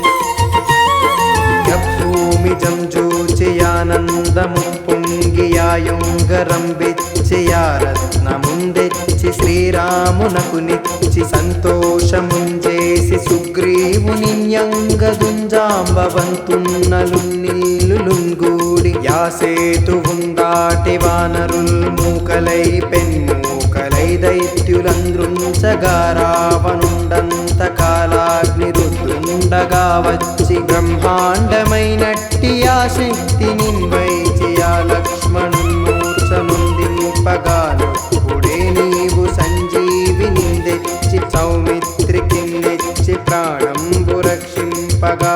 భూమి జంజూచియానందము పొంగియాయుంగరం బిచ్చియారత్నముందెచ్చి శ్రీరామునకు నిచ్చి సంతోషముంజేసి సుగ్రీవుని యంగదుంజాంబవంతున్నలున్నిల్లులుంగూడి యాసేతువుందాటి వానరుల్ మూకలై పెన్మూకలై దైత్యులంద్రుంచగా రావణుండంత కాలాగ్ని రుద్రుండగా వచ్చి బ్రహ్మాండమైనట్టి ఆ శక్తి నిన్వైచి ఆ లక్ష్మణుమూర్ఛనుందింపగాను పుడే నీవు సంజీవిని తెచ్చి సౌమిత్రికి నెచ్చి ప్రాణంబు రక్షింపగా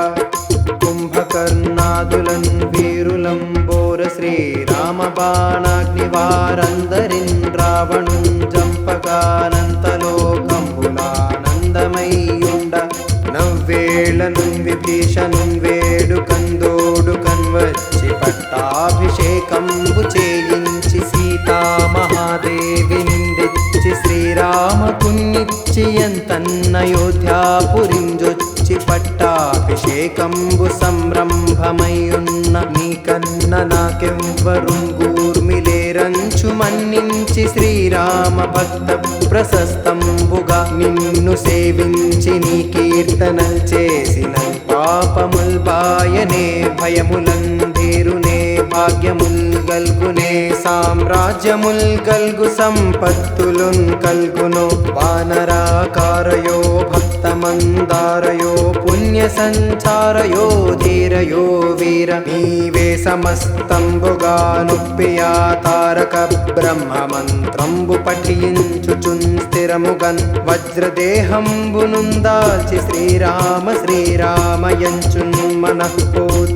కుంభకర్ణాదులన్ వీరులంబోర శ్రీరామ బాణాగ్ని వారందరిన్ రావణుం జంపగానంతలోకంబులానందమయ్యుండ నవ్వేళను విభీషణుం వేడుకందోడు కన్వచ్చి పట్టాభిషేకంబు చేయించి సీతామహాదేవి నిందెచ్చి శ్రీరామకున్నిచ్చి ఎంతన్నయోధ్యాపురింజొచ్చి పట్టాభిషేకంబు సంరంభమయ్యున్న నీకన్న నాకెవ్వరుంగూర్మిలేరంచు మన్నించి శ్రీరామ భక్త ప్రశస్తంబుగా నిన్ను సేవించి నీ కీర్తనల్ చేసిన పాపముల్ బాయనే భయములందీరునే భాగ్యముల్ గల్గునే సామ్రాజ్యముల్ గల్గు సంపత్తులున్ కల్గును వానరాకారయో భక్తమందారయో పుణ్య సంచారయో ధీరయో వీర నీవే సమస్తంబుగా నుప్పియా తారక బ్రహ్మ మంత్రంబు పఠించుచున్ స్థిరముగన్ వజ్రదేహంబునుందాల్చి శ్రీరామ శ్రీరామయంచున్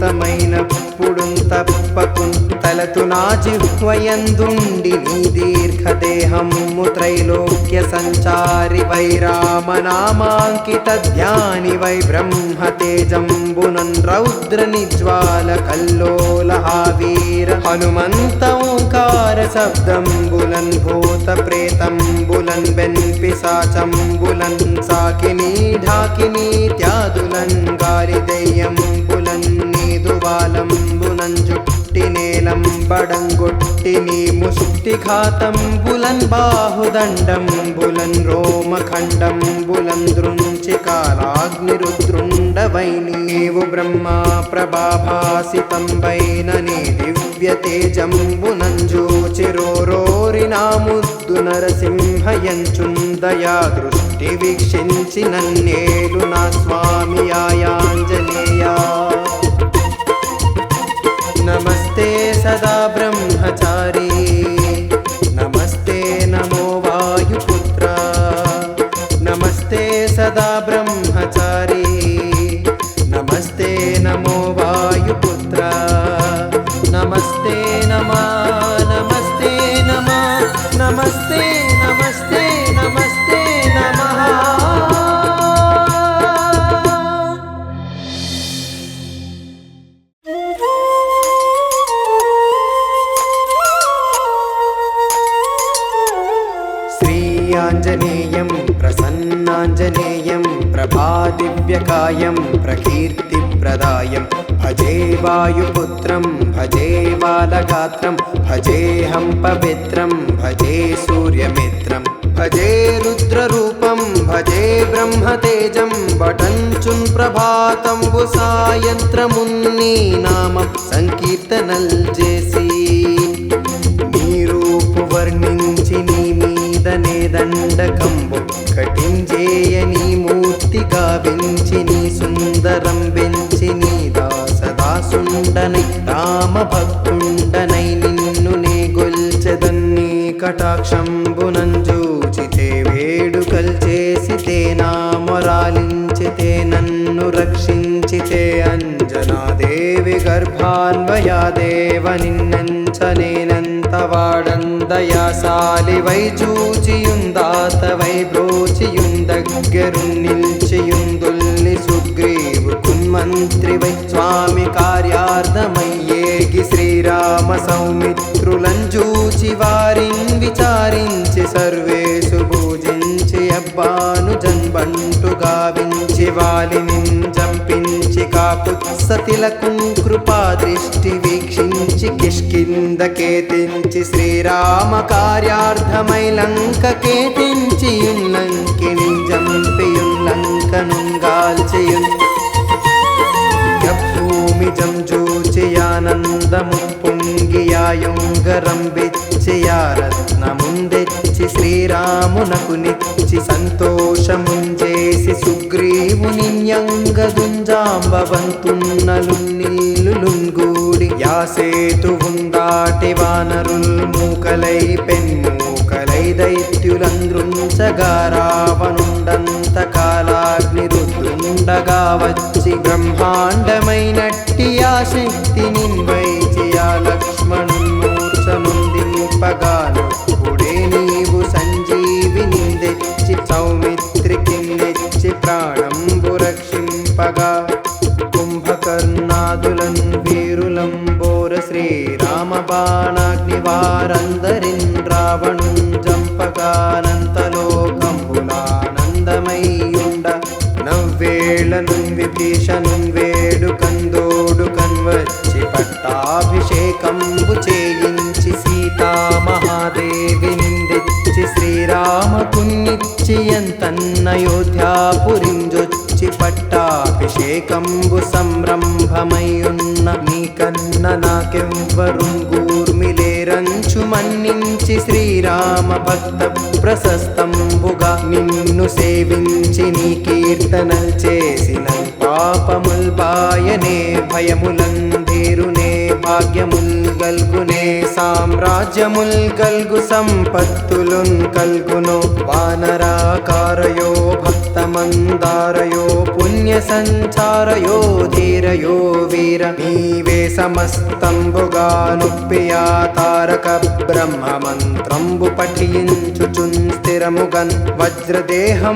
మనఃపూతమైనప్పుడున్ తప్పకున్ తలతు నా జిహ్వయందుండి నీ దీర్ఘదేహము త్రైలోక్య సంచారి వై రామనామాంకిత ధ్యాని వై బ్రహ్మ తేజంబునన్ రౌద్ర నిజ్వాల కల్లోల వీర హనుమంత ఓంకార శబ్దంబులన్ భూత ప్రేతంబులన్ బెన్పిశాచంబులన్ సాకిని ఢాకిని త్యాదులన్ గాలి దెయ్యంబులన్ నీదువాలంబునన్ జుట్టి నేలంబడంగొట్టి నీ ముష్టిఘాతంబులన్ బాహుదండంబులన్ రోమఖండంబులన్ దృంచి కాలాగ్నిరుద్రుండవై నీవు బ్రహ్మ ప్రభాభాసితంబైన నీ దివ్య తేజంబునంజూచిరోరోరి నా ముద్దు నరసింహయంచుందయా దృష్టి వీక్షించి నన్నేలు నా స్వామి ఆయాంజనేయా నమస్తే సదా బ్రహ్మచారి నమస్తే నమో వాయుపుత్ర నమస్తే సదా బ్రహ్మచారి నమస్తే నమో వాయుపుత్ర నమస్తే నమా నమస్తే నమా నమస్తే నమస్తే నమస్తే నమః आञ्जनेयं प्रसन्नाञ्जनेयं प्रभादिव्यकायं प्रकीर्तिप्रदायं भजे वायुपुत्रं भजे बालगात्रं भजेऽहं पवित्रं भजे सूर्यमित्रं भजे रुद्ररूपं भजे ब्रह्मतेजं वटञ्चुन् ప్రభాతంబు సాయంత్రమున్ని నామం సంకీర్తనల్ చేసి నీ రూపు వర్ణించి నీ మీదనే దండకంబు కటించేయ నీ మూర్తి గావించి నీ సుందరం వెంచి నీ దాసదాసుండనై రామ భక్తుండనై నిన్ను నే గొల్చెదన్ని కటాక్షంబునంజూచితే వేడుకల్ చేసితే నా మొరాలించితే నన్ను రక్షించితే అంజనాదేవి గర్భాన్వయాదేవ నిన్నెంచనేనంత వాడందయాసాలి వై చూచియుందాతవై బ్రోచియుందగ్గరున్ నిల్చియుందుల్ని సుగ్రీవు కున్మంత్రి వై స్వామి కార్యార్థమయ్యేగి శ్రీరామ సౌమిత్రులంజూచి వారిన్ విచారించి సర్వేసు పూజించి అబ్బాను జన్బంటు గావించి వాలిని చంపించి కాకుత్సతిలకున్ కృపా దృష్టి వీక్షించి కిష్కిందకేతించి శ్రీరామ కార్యార్థమై లంకకేతించి లంకిని జంపియున్ లంకనుంగాల్చియున్ భూమి జంజూచియానందము పొంగియాయుంగరం బిచ్చియారత్నముందెచ్చి శ్రీరామునకు నిచ్చి సంతోషముంజేసి సుగ్రీవుని యంగదుంజాంబవంతున్నలున్నిల్లులుంగూడి యాసేతువుందాటి వానరుల్ మూకలై పెన్మూకలై దైత్యులంద్రుంచగా రావణుండంత కాలాగ్ని రుద్రుండగా వచ్చి బ్రహ్మాండమైనట్టి ఆ శక్తిని వైచి ఆ లక్ష్మణున్మూర్ఛనుందింపగాను పుడే నీవు సంజీవిని తెచ్చి సౌమిత్రికి నెచ్చి ప్రాణంబు రక్షింపగా కుంభకర్ణాదులన్ వీరులంబోర శ్రీరామ బాణాగ్ని వారందరిన్ రావణున్ జంపగానంతలోకంబులానందమయ్యుండ నవ్వేళనున్ విభీషణున్ వేడుకందోడుకన్ వచ్చి పట్టాభిషేకంబు చేయించి సీతామహాదేవి నిందెచ్చి శ్రీరామకున్నిచ్చి ఎంతన్నయోధ్యాపురింజొచ్చి పట్టాభిషేకంబు సంరంభమయ్యున్న నీకన్న నాకెవ్వరుంగూర్మిలేరంచు మన్నించి శ్రీరామ భక్త ప్రశస్తంబుగా నిన్ను సేవించి నీ కీర్తనల్ చేసిన పాపముల్ బాయనే భయములందేరునే భాగ్యముల్ గల్గునే సామ్రాజ్యముల్ గల్గు సంపత్తులున్ కల్గును వానరాకారయో భక్తమందారయో పుణ్య సంచారయో ధీరయో వీర నీవే సమస్తంబుగా నొప్పియా తారక బ్రహ్మ మంత్రంబు పఠించుచున్ స్థిరముగన్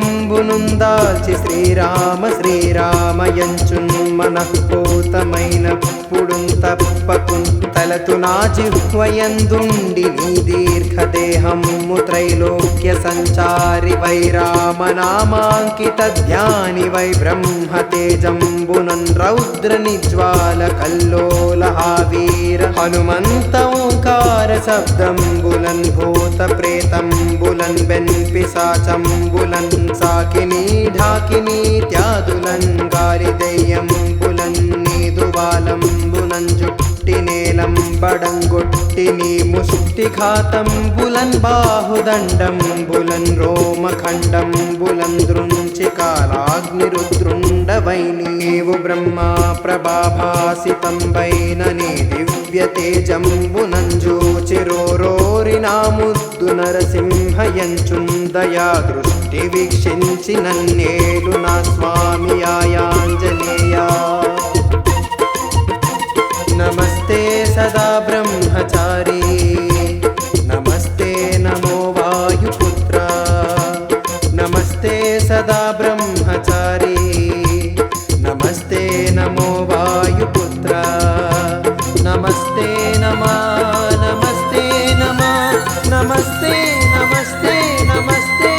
వజ్రదేహంబునుందాల్చి శ్రీరామ శ్రీరామయంచున్ మనఃపూతమైన పుడున్ తప్పకున్ తలతు నా జిహ్వయందుండి నీ దీర్ఘదేహము త్రైలోక్య సంచారి వై రామనామాంకిత ధ్యాని వై బ్రహ్మతేజంబునన్ రౌద్ర నిజ్వాల కల్లోల వీర హనుమంత ఓంకార శబ్దంబులన్ భూత ప్రేతంబులన్ బెన్పిశాచంబులన్ సాకిని ఢాకిని త్యాదులన్ గాలి దెయ్యంబులన్ నీదువాలంబునన్ జుట్టి నేలంబడంగొట్టి నీ ముష్టిఘాతంబులన్ బాహుదండంబులన్ రోమఖండంబులన్ దృంచి కాలాగ్నిరుద్రుండవై నీవు బ్రహ్మా ప్రభాభాసితంబైన నీ దివ్య తేజంబునంజూచిరోరోరి నా ముద్దు నరసింహయంచున్ దయా దృష్టి వీక్షించి నన్నేలు నా స్వామి ఆయాంజనేయా నమస్తే సదా బ్రహ్మచారి నమస్తే నమో వాయుపుత్ర నమస్తే సదా బ్రహ్మచారి నమస్తే నమో వాయుపుత్ర నమస్తే నమా నమస్తే నమా నమస్తే నమస్తే నమస్తే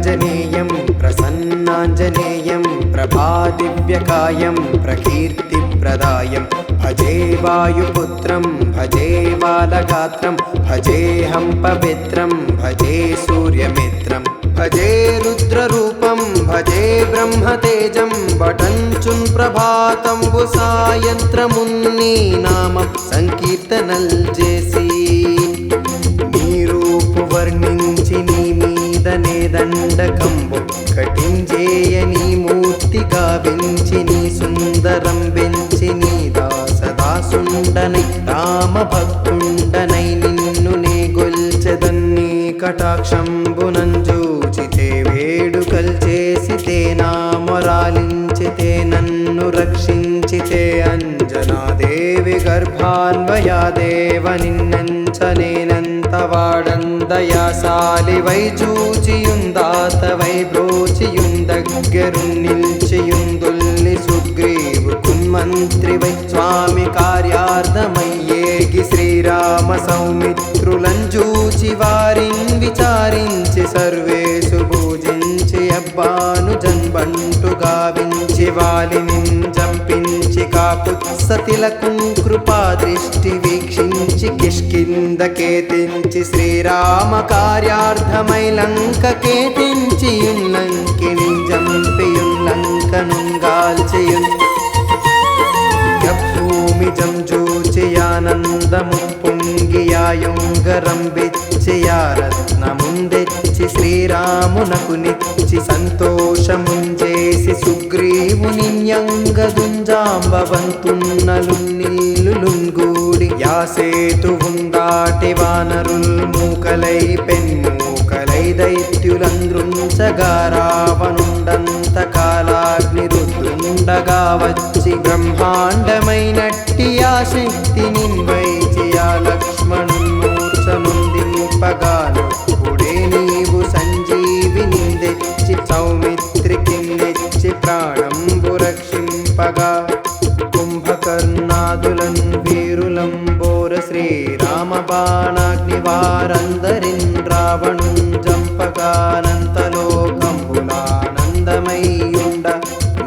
प्रसन्नाञ्जनेयं प्रसन्नाञ्जनेयं प्रभादिव्यकायं प्रकीर्तिप्रदायं भजे वायुपुत्रं भजे बालगात्रं भजेऽहं पवित्रं भजे सूर्यमित्रं भजे रुद्ररूपं भजे ब्रह्मतेजं बटञ्चुन् ప్రభాతంబు సాయంత్రమున్ని నామం సంకీర్తనల్ చేసి నీ రూపు వర్ణించి నీ మీదనే దండకంబు కటించేయ నీ మూర్తి గావించి నీ సుందరం బెంచి నీ దాసదాసుండనై రామ భక్తుండనై నిన్ను నే గొల్చెదన్ని కటాక్షంబునంజూచితే వేడుకల్ చేసితే నా మొరాలించితే నన్ను రక్షించితే అంజనాదేవి గర్భాన్వయాదేవ నిన్నెంచనేనంత వాడందయాసాలి వై చూచియుందాతవై బ్రోచియుందగ్గరున్నిల్చియుందుల్ని సుగ్రీవు కున్మంత్రి వై స్వామి కార్యార్థమయ్యేగి శ్రీరామ సౌమిత్రులంజూచి వారిన్ విచారించి సర్వేసు పూజించి అబ్బాను జన్బంటు గావించి వాలిని జంపించి కాపుత్సతిలకు కృపా దృష్టి వీక్షించి కిష్కిందకేతించి శ్రీరామ కార్యార్థమై లంకకేతించి లంకిని జంపియుల్లంకనుంగాల్చియున్ భూమి జంజూచియానందము పొంగియాయుంగరం బిచ్చియారత్నముందెచ్చి శ్రీరామునకు నిచ్చి సంతోషముంజేసి సుగ్రీవుని న్యంగదుంజాంబవంతున్నలున్నిల్లులుంగూడి యాసేతువుందాటి వానరుల్ మూకలై పెన్మూకలై దైత్యులంద్రుంచగా రావణుండంత కాలాగ్ని రుద్రుండగా వచ్చి బ్రహ్మాండమైనట్టి ఆ శక్తిని వైచి ఆ లక్ష్మణున్మూర్ఛనుందింపగానప్పుడే నీవు సంజీవిని తెచ్చి సౌమిత్రికి నెచ్చి ప్రాణంబు రక్షింపగా కుంభకర్ణాదులన్ వీరులంబోర శ్రీరామ బాణాగ్ని వారందరిన్ రావణుం జంపగానంతలోకంబులానందమయ్యుండ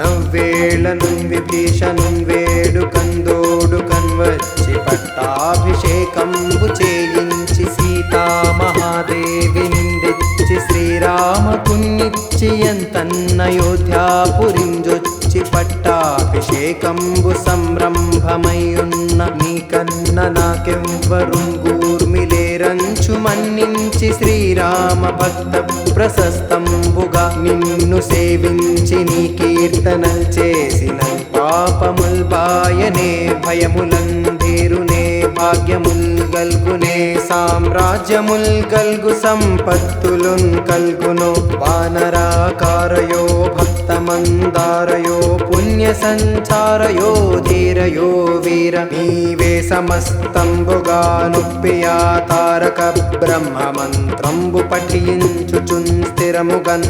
నవ్వేళనున్ విభీషణున్ వేడుకందోడుకన్ వచ్చి పట్టాభిషేకంబు చేయించి సీతామహాదేవి నిందెచ్చి శ్రీరామకున్నిచ్చి ఎంతన్నయోధ్యాపురింజొచ్చి పట్టాభిషేకంబు సంరంభమయ్యున్న నీకన్న నాకెవ్వరుంగూర్మిలేరంచు మన్నించి శ్రీరామ భక్త ప్రశస్తంబుగా నిన్ను సేవించి నీ కీర్తనల్ చేసిన పాపముల్ బాయనే భయములందేరునే భాగ్యముల్ గల్గునే సామ్రాజ్యముల్ గల్గు సంపత్తులున్ కల్గును వానరాకారయో భక్తమందారయో పుణ్య సంచారయో ధీరయో వీర నీవే సమస్తంబుగా నొప్పియా తారక బ్రహ్మ మంత్రంబు పఠించుచున్ స్థిరముగన్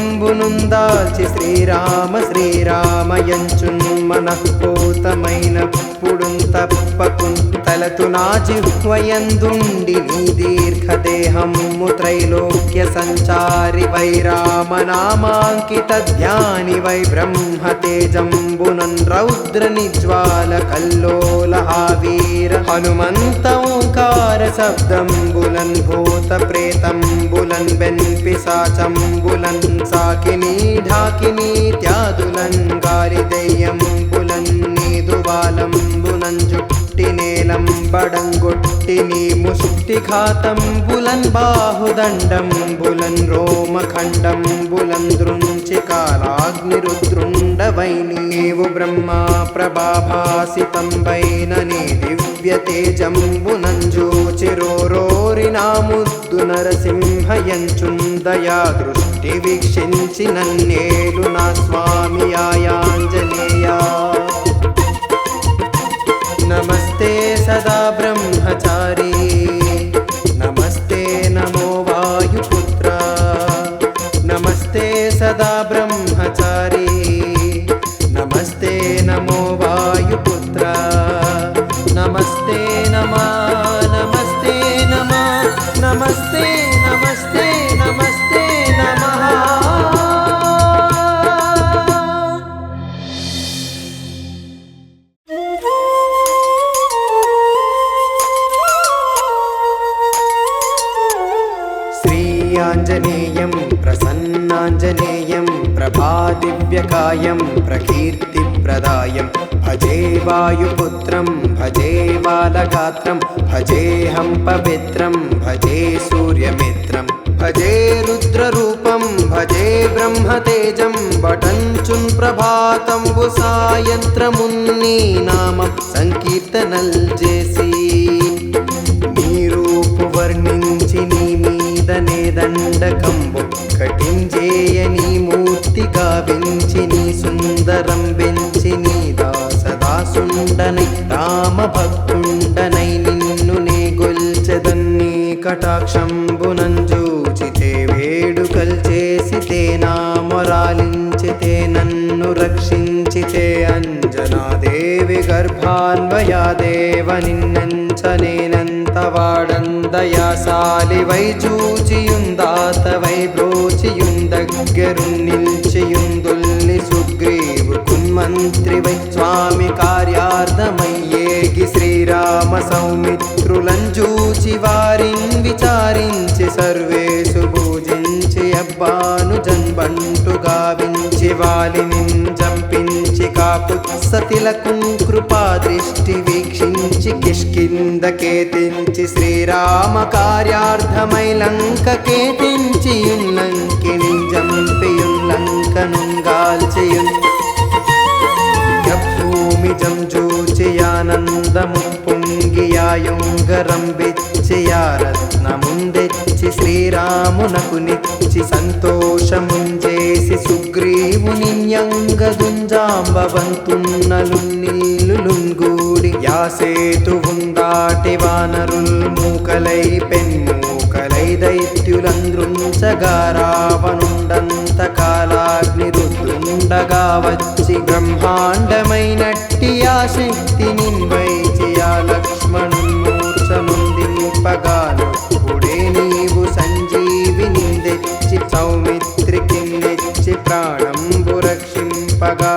వజ్రదేహంబునుందాల్చి శ్రీరామ శ్రీరామయంచున్ మనఃపూతమైనప్పుడున్ తప్పకున్ తలతు నా జిహ్వయందుండి నీ దీర్ఘదేహము త్రైలోక్య సంచారి వై రామనామాంకిత ధ్యాని వై బ్రహ్మతేజంబునన్ రౌద్ర నిజ్వాల కల్లోల వీర హనుమంత ఓంకార శబ్దంబులన్ భూత ప్రేతంబులన్ బెన్పిశాచంబులన్ సాకిని ఢాకిని త్యాదులన్ గాలి దెయ్యంబులన్ నీదుబాలంబులన్ జుట్టి నేలంబడంగొట్టి నీ ముష్టిఘాతంబులన్ బాహుదండంబులన్ రోమఖండంబులన్ దృంచి కాలాగ్నిరుద్రుండవై నీవు బ్రహ్మా ప్రభాభాసితంబైన నీ దివ్య తేజంబునంజూచిరోరోరి నా ముద్దు నరసింహయంచుందయా దృష్టి వీక్షించి నన్నేలు నా స్వామి ఆయాంజనేయ నమస్తే సదా బ్రహ్మచారి నమస్తే నమో వాయుపుత్ర నమస్తే సదా బ్రహ్మచారి నమస్తే నమో వాయుపుత్ర నమస్తే నమా నమస్తే నమా నమస్తే నమస్తే నమస్తే प्रसन्नाञ्जनेयं प्रसन्नाञ्जनेयं प्रभादिव्यकायं प्रकीर्तिप्रदायं भजे वायुपुत्रं भजे बालगात्रं भजेऽहं पवित्रं भजे सूर्यमित्रं भजे रुद्ररूपं भजे ब्रह्मतेजं बटञ्चुन् ప్రభాతంబు సాయంత్రమున్ని నామం సంకీర్తనల్ చేసి నీ రూపు వర్ణించి నీ మీదనే దండకంబు కటించేయ నీ మూర్తి గావించి నీ సుందరం వెంచి నీ దాసదాసుండనై రామ భక్తుండనై నిన్ను నే గొల్చెదన్ని కటాక్షంబునంజూచితే వేడుకల్ చేసితే నా మొరాలించితే నన్ను రక్షించితే అంజనాదేవి గర్భాన్వయాదేవ నిన్నెంచనేనంత వాడందయాసాలివై చూచియుందాతవై బ్రోచియుందగ్గరు నిల్చియుందుల్ని సుగ్రీవు కున్మంత్రివై స్వామి కార్యార్థమయ్యేగి శ్రీరామ సౌమిత్రులంజూచి వారిన్ విచారించి సర్వేషు పూజించి అబ్బాను జన్బంటు గావించి వాలిని చంపించి కాపుత్సతిలకు కృపా దృష్టి వీక్షించి కిష్కిందకేతించి శ్రీరామ కార్యార్థమై లంకకేతించి లంకిని జంపియుల్లంకనుంగాల్చియున్ భూమి జంజూచియానందము పొంగియాయుంగరం రత్నముందెచ్చి శ్రీరామునకు నిచ్చి సంతోషముంజేసి సుగ్రీవుని న్యంగదుంజాంబవంతున్నలున్నిల్లులుంగూడి యాసేతువుందాటి వానరుల్ మూకలై పెన్మూకలై దైత్యులంద్రుంచగా రావణుండంత కాలాగ్ని రుద్రుండగా వచ్చి బ్రహ్మాండమైనట్టి ఆ శక్తిని వైచి ఆ లక్ష్మణున్మూర్ఛనుందింపగానప్పుడే నీవు సంజీవిని తెచ్చి సౌమిత్రికి నెచ్చి ప్రాణంబు రక్షింపగా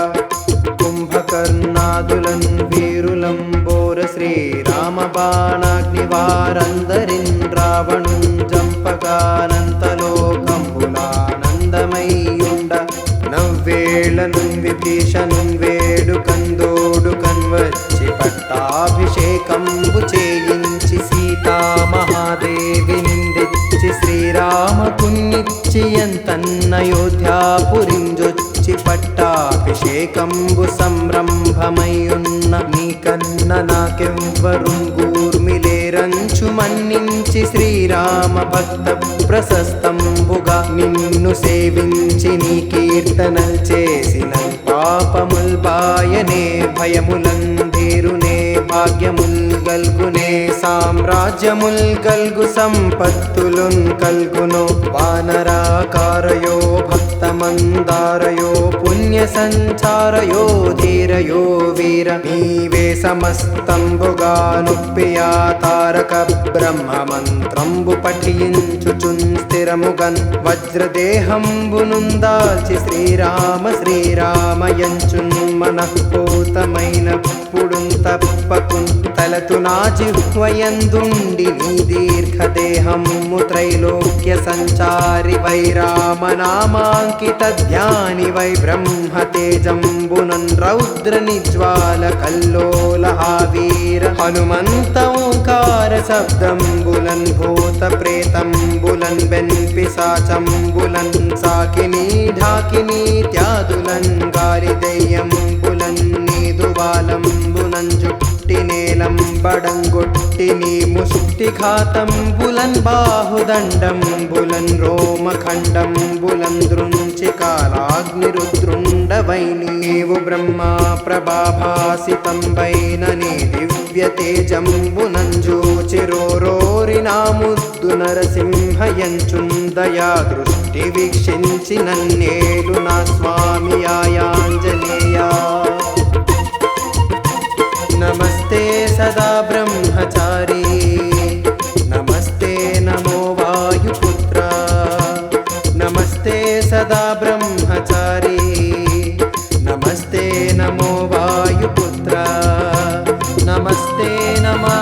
కుంభకర్ణాదులన్ వీరులంబోర శ్రీరామ బాణాగ్ని వారందరిన్ రావణుం జంపగానంతలోకంబులానందమయ్యుండ నవ్వేళనున్ విభీషణున్ వేడుకందోడు కన్వచ్చి పట్టాభిషేకంబు చేయించి సీతామహాదేవి నిందెచ్చి శ్రీరామకున్నిచ్చి ఎంతన్నయోధ్యాపురింజొచ్చి పట్టాభిషేకంబు సంరంభమయ్యున్న నీకన్న నాకెవ్వరుంగూర్మిలేరంచు మన్నించి శ్రీరామ భక్త ప్రశస్తంబుగా నిన్ను సేవించి నీ కీర్తనల్ చేసిన పాపముల్ బాయనే భయములంధీరునే భాగ్యముల్ గల్గునే సామ్రాజ్యముల్ గల్గు సంపత్తులున్ కల్గును వానరాకారయో భక్తమందారయో పుణ్య సంచారయో ధీరయో వీర నీవే సమస్తంబుగా నుప్పియా తారక బ్రహ్మ మంత్రంబు పఠించుచున్ స్థిరముగన్ వజ్రదేహంబునుందాల్చి శ్రీరామ శ్రీరామయంచున్ మనఃపూతమైనప్పుడున్ తప్పకున్ తలతు నా జిహ్వయందుండి నీ దీర్ఘదేహము త్రైలోక్య సంచారి వై రామనామాంకిత ధ్యాని వై బ్రహ్మతేజంబునన్ రౌద్ర నిజ్వాల కల్లోల వీర హనుమంత ఓంకార శబ్దంబులన్ భూత ప్రేతంబులన్ బెన్పిశాచంబులన్ సాకిని ఢాకిని త్యాదులన్ గాలి దెయ్యంబులన్ నీదు బాలంబునన్ జుట్టి నేలంబడంగొట్టి నీ ముష్టిఘాతంబులన్ బాహుదండంబులన్ రోమఖండంబులన్ దృంచి కాలాగ్నిరుద్రుండవై నీవు బ్రహ్మా ప్రభాభాసితంబైన నీ దివ్య తేజంబునంజూచిరోరోరి నా ముద్దు నరసింహయంచుందయా దృష్టి వీక్షించి నన్నేలు నా స్వామి ఆయాంజనేయా నమస్తే సదా బ్రహ్మచారి నమస్తే నమో వాయుపుత్ర నమస్తే సదా బ్రహ్మచారి నమస్తే నమో వాయుపుత్ర నమస్తే నమా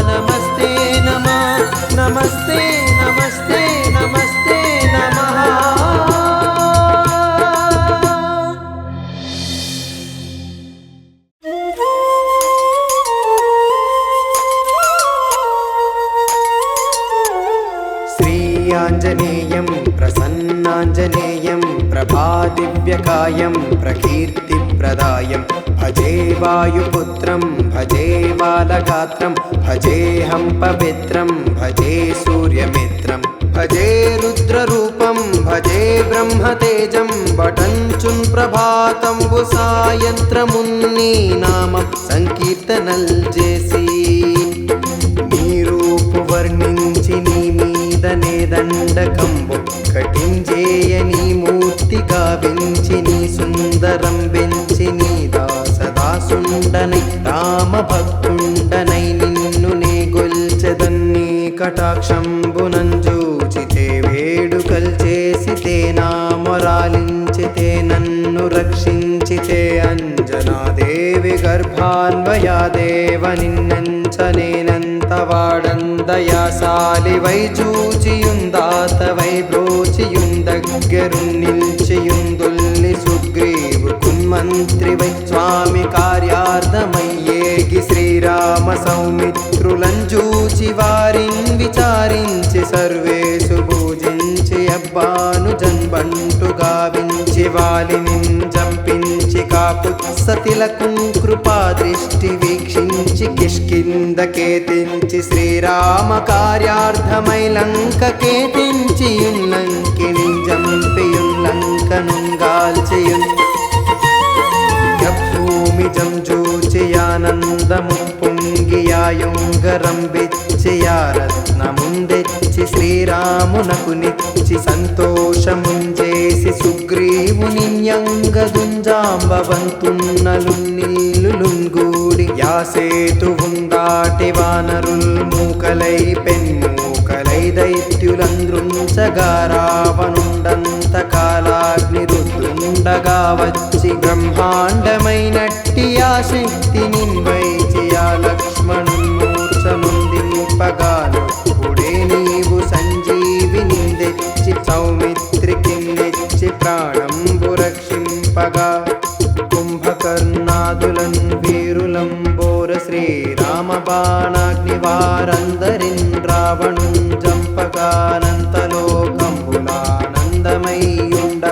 నమస్తే నమా నమస్తే నమస్తే నమస్తే శ్రీయాంజనేయం ప్రసన్నాంజనేయం ప్రభాదివ్యకాయం ప్రకీర్తిప్రదాయం భజే వాయుపుత్రం భజే బాలగాత్రం భజేహం పవిత్రం భజే సూర్యమిత్రం భజే రుద్రరూపం భజే బ్రహ్మతేజం బటంచున్ ప్రభాతంబు సాయంత్రమున్ని నామం సంకీర్తనల్ చేసి నీ రూపు వర్ణించి నీ మీదనే దండకంబు కటించేయ నీ మూర్తి గావించి నీ సుందరం వెంచి నీ దాసదాసుండనై రామ భక్తుండనై నిన్ను నే గొల్చెదన్ని కటాక్షంబునంజూచితే వేడుకల్ చేసితే నా మొరాలించితే నన్ను రక్షించితే అంజనాదేవి గర్భాన్వయాదేవ నిన్నెంచనేనంత వాడందయాసాలి వై చూచియుందాత వై బ్రోచియుందగ్గరు నిల్చియుందుల్లి సుగ్రీవు కున్మంత్రి వై స్వామి కార్యార్థమయ్యేగి శ్రీరామ సౌమిత్రులంజూచి వారిన్ విచారించి సర్వేసు పూజించి అబ్బాను జన్బంటు గావించి వాలిని చంపించి కాపుత్సతిలకు కృపా దృష్టి వీక్షించి కిష్కిందకేతించి శ్రీరామ కార్యార్థమై లంకకేతించి లంకిని జంపియుల్లంకనుంగాల్చియున్ భూమి జంజూచియానందము పొంగియాయుంగరంబిచ్చియారత్నముందెచ్చి శ్రీరామునకు నిచ్చి సంతోషముంజేసి సుగ్రీవుని న్యంగదుంజాంబవంతున్నలున్నిల్లులుంగూడి యాసేతువుందాటి వానరుల్ మూకలై పెన్మూకలై దైత్యులంద్రుంచగా రావణుండంత కాలాగ్ని రుద్రుండగా వచ్చి బ్రహ్మాండమైనట్టి ఆ శక్తి నిన్వైచి ఆ లక్ష్మణున్మూర్ఛనుందింపగానొప్పుడే నీవు సంజీవిని తెచ్చి సౌమిత్రికి నెచ్చి ప్రాణంబు రక్షింపగా కుంభకర్ణాదులన్ వీరులంబోర శ్రీరామ బాణాగ్ని వారందరిన్ రావణున్ జంపగానంతలోకంబులానందమయ్యుండ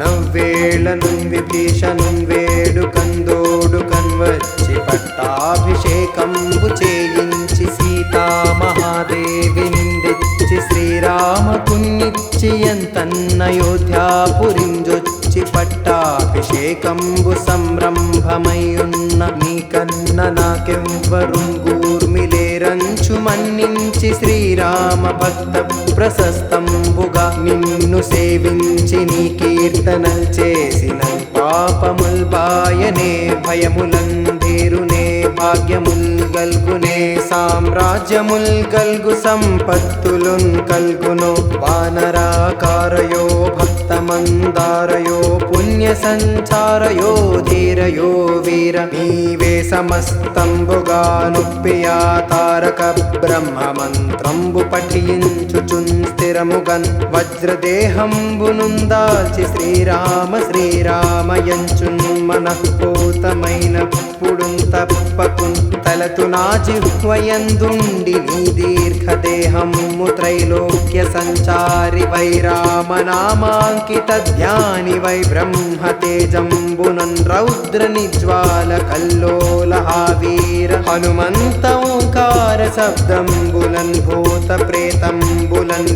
నవ్వేళనున్ విభీషణున్ వేడుకందోడు కన్వచ్చి పట్టాభిషేకంబు చేయించి సీతామహాదేవి నిందెచ్చి శ్రీరామకున్నిచ్చి ఎంతన్నయోధ్యాపురింజొచ్చి పట్టాభిషేకంబు సంరంభమయ్యున్న నీకన్న నాకెవ్వరుంగూర్మిలేరంచు మన్నించి శ్రీరామ భక్త ప్రశస్తంబుగా నిన్ను సేవించి నీ కీర్తనల్ చేసిన పాపముల్ బాయనే భయములంధీరునే భాగ్యముల్ గల్గునే సామ్రాజ్యముల్ గల్గు సంపత్తులున్ కల్గును వానరాకారయో భక్తమందారయో పుణ్య సంచారయో ధీరయో వీర నీవే సమస్తంబుగా నొప్పియా తారక బ్రహ్మ మంత్రంబు పఠించుచున్ స్థిరముగన్ వజ్రదేహంబునుందాల్చి శ్రీరామ శ్రీరామయంచున్ మనఃపూతమైనప్పుడున్ తప్పకున్ తలతు నా జిహ్వయందుండి నీ దీర్ఘదేహము త్రైలోక్య సంచారి వై రామనామాంకిత ధ్యాని వై బ్రహ్మతేజంబునన్ రౌద్ర నిజ్వాల కల్లోల వీర హనుమంత ఓంకార శబ్దంబులన్ భూత ప్రేతంబులన్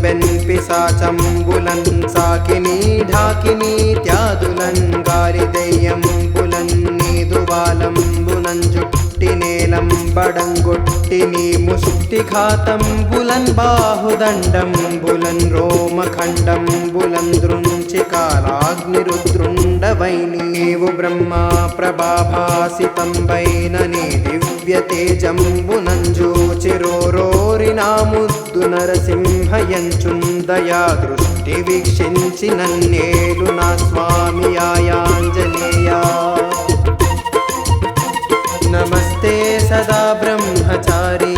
పిశాచంబులన్ సాకిని ఢాకిని త్యాదులన్ గాలి దెయ్యంబులన్ నీదువాలంబునన్ జుట్టి నేలంబడంగొట్టి నీ ముష్టిఘాతంబులన్ బాహుదండంబులన్ రోమఖండంబులన్ దృంచి కాలాగ్నిరుద్రుండవై నీవు బ్రహ్మా ప్రభాభాసితంబైన నీ దివ్య తేజంబునంజూచిరోరోరి నా ముద్దు నరసింహయంచుందయా దృష్టి వీక్షించి నన్నేలు నా స్వామి ఆయాంజనేయ నమస్తే సదా బ్రహ్మచారి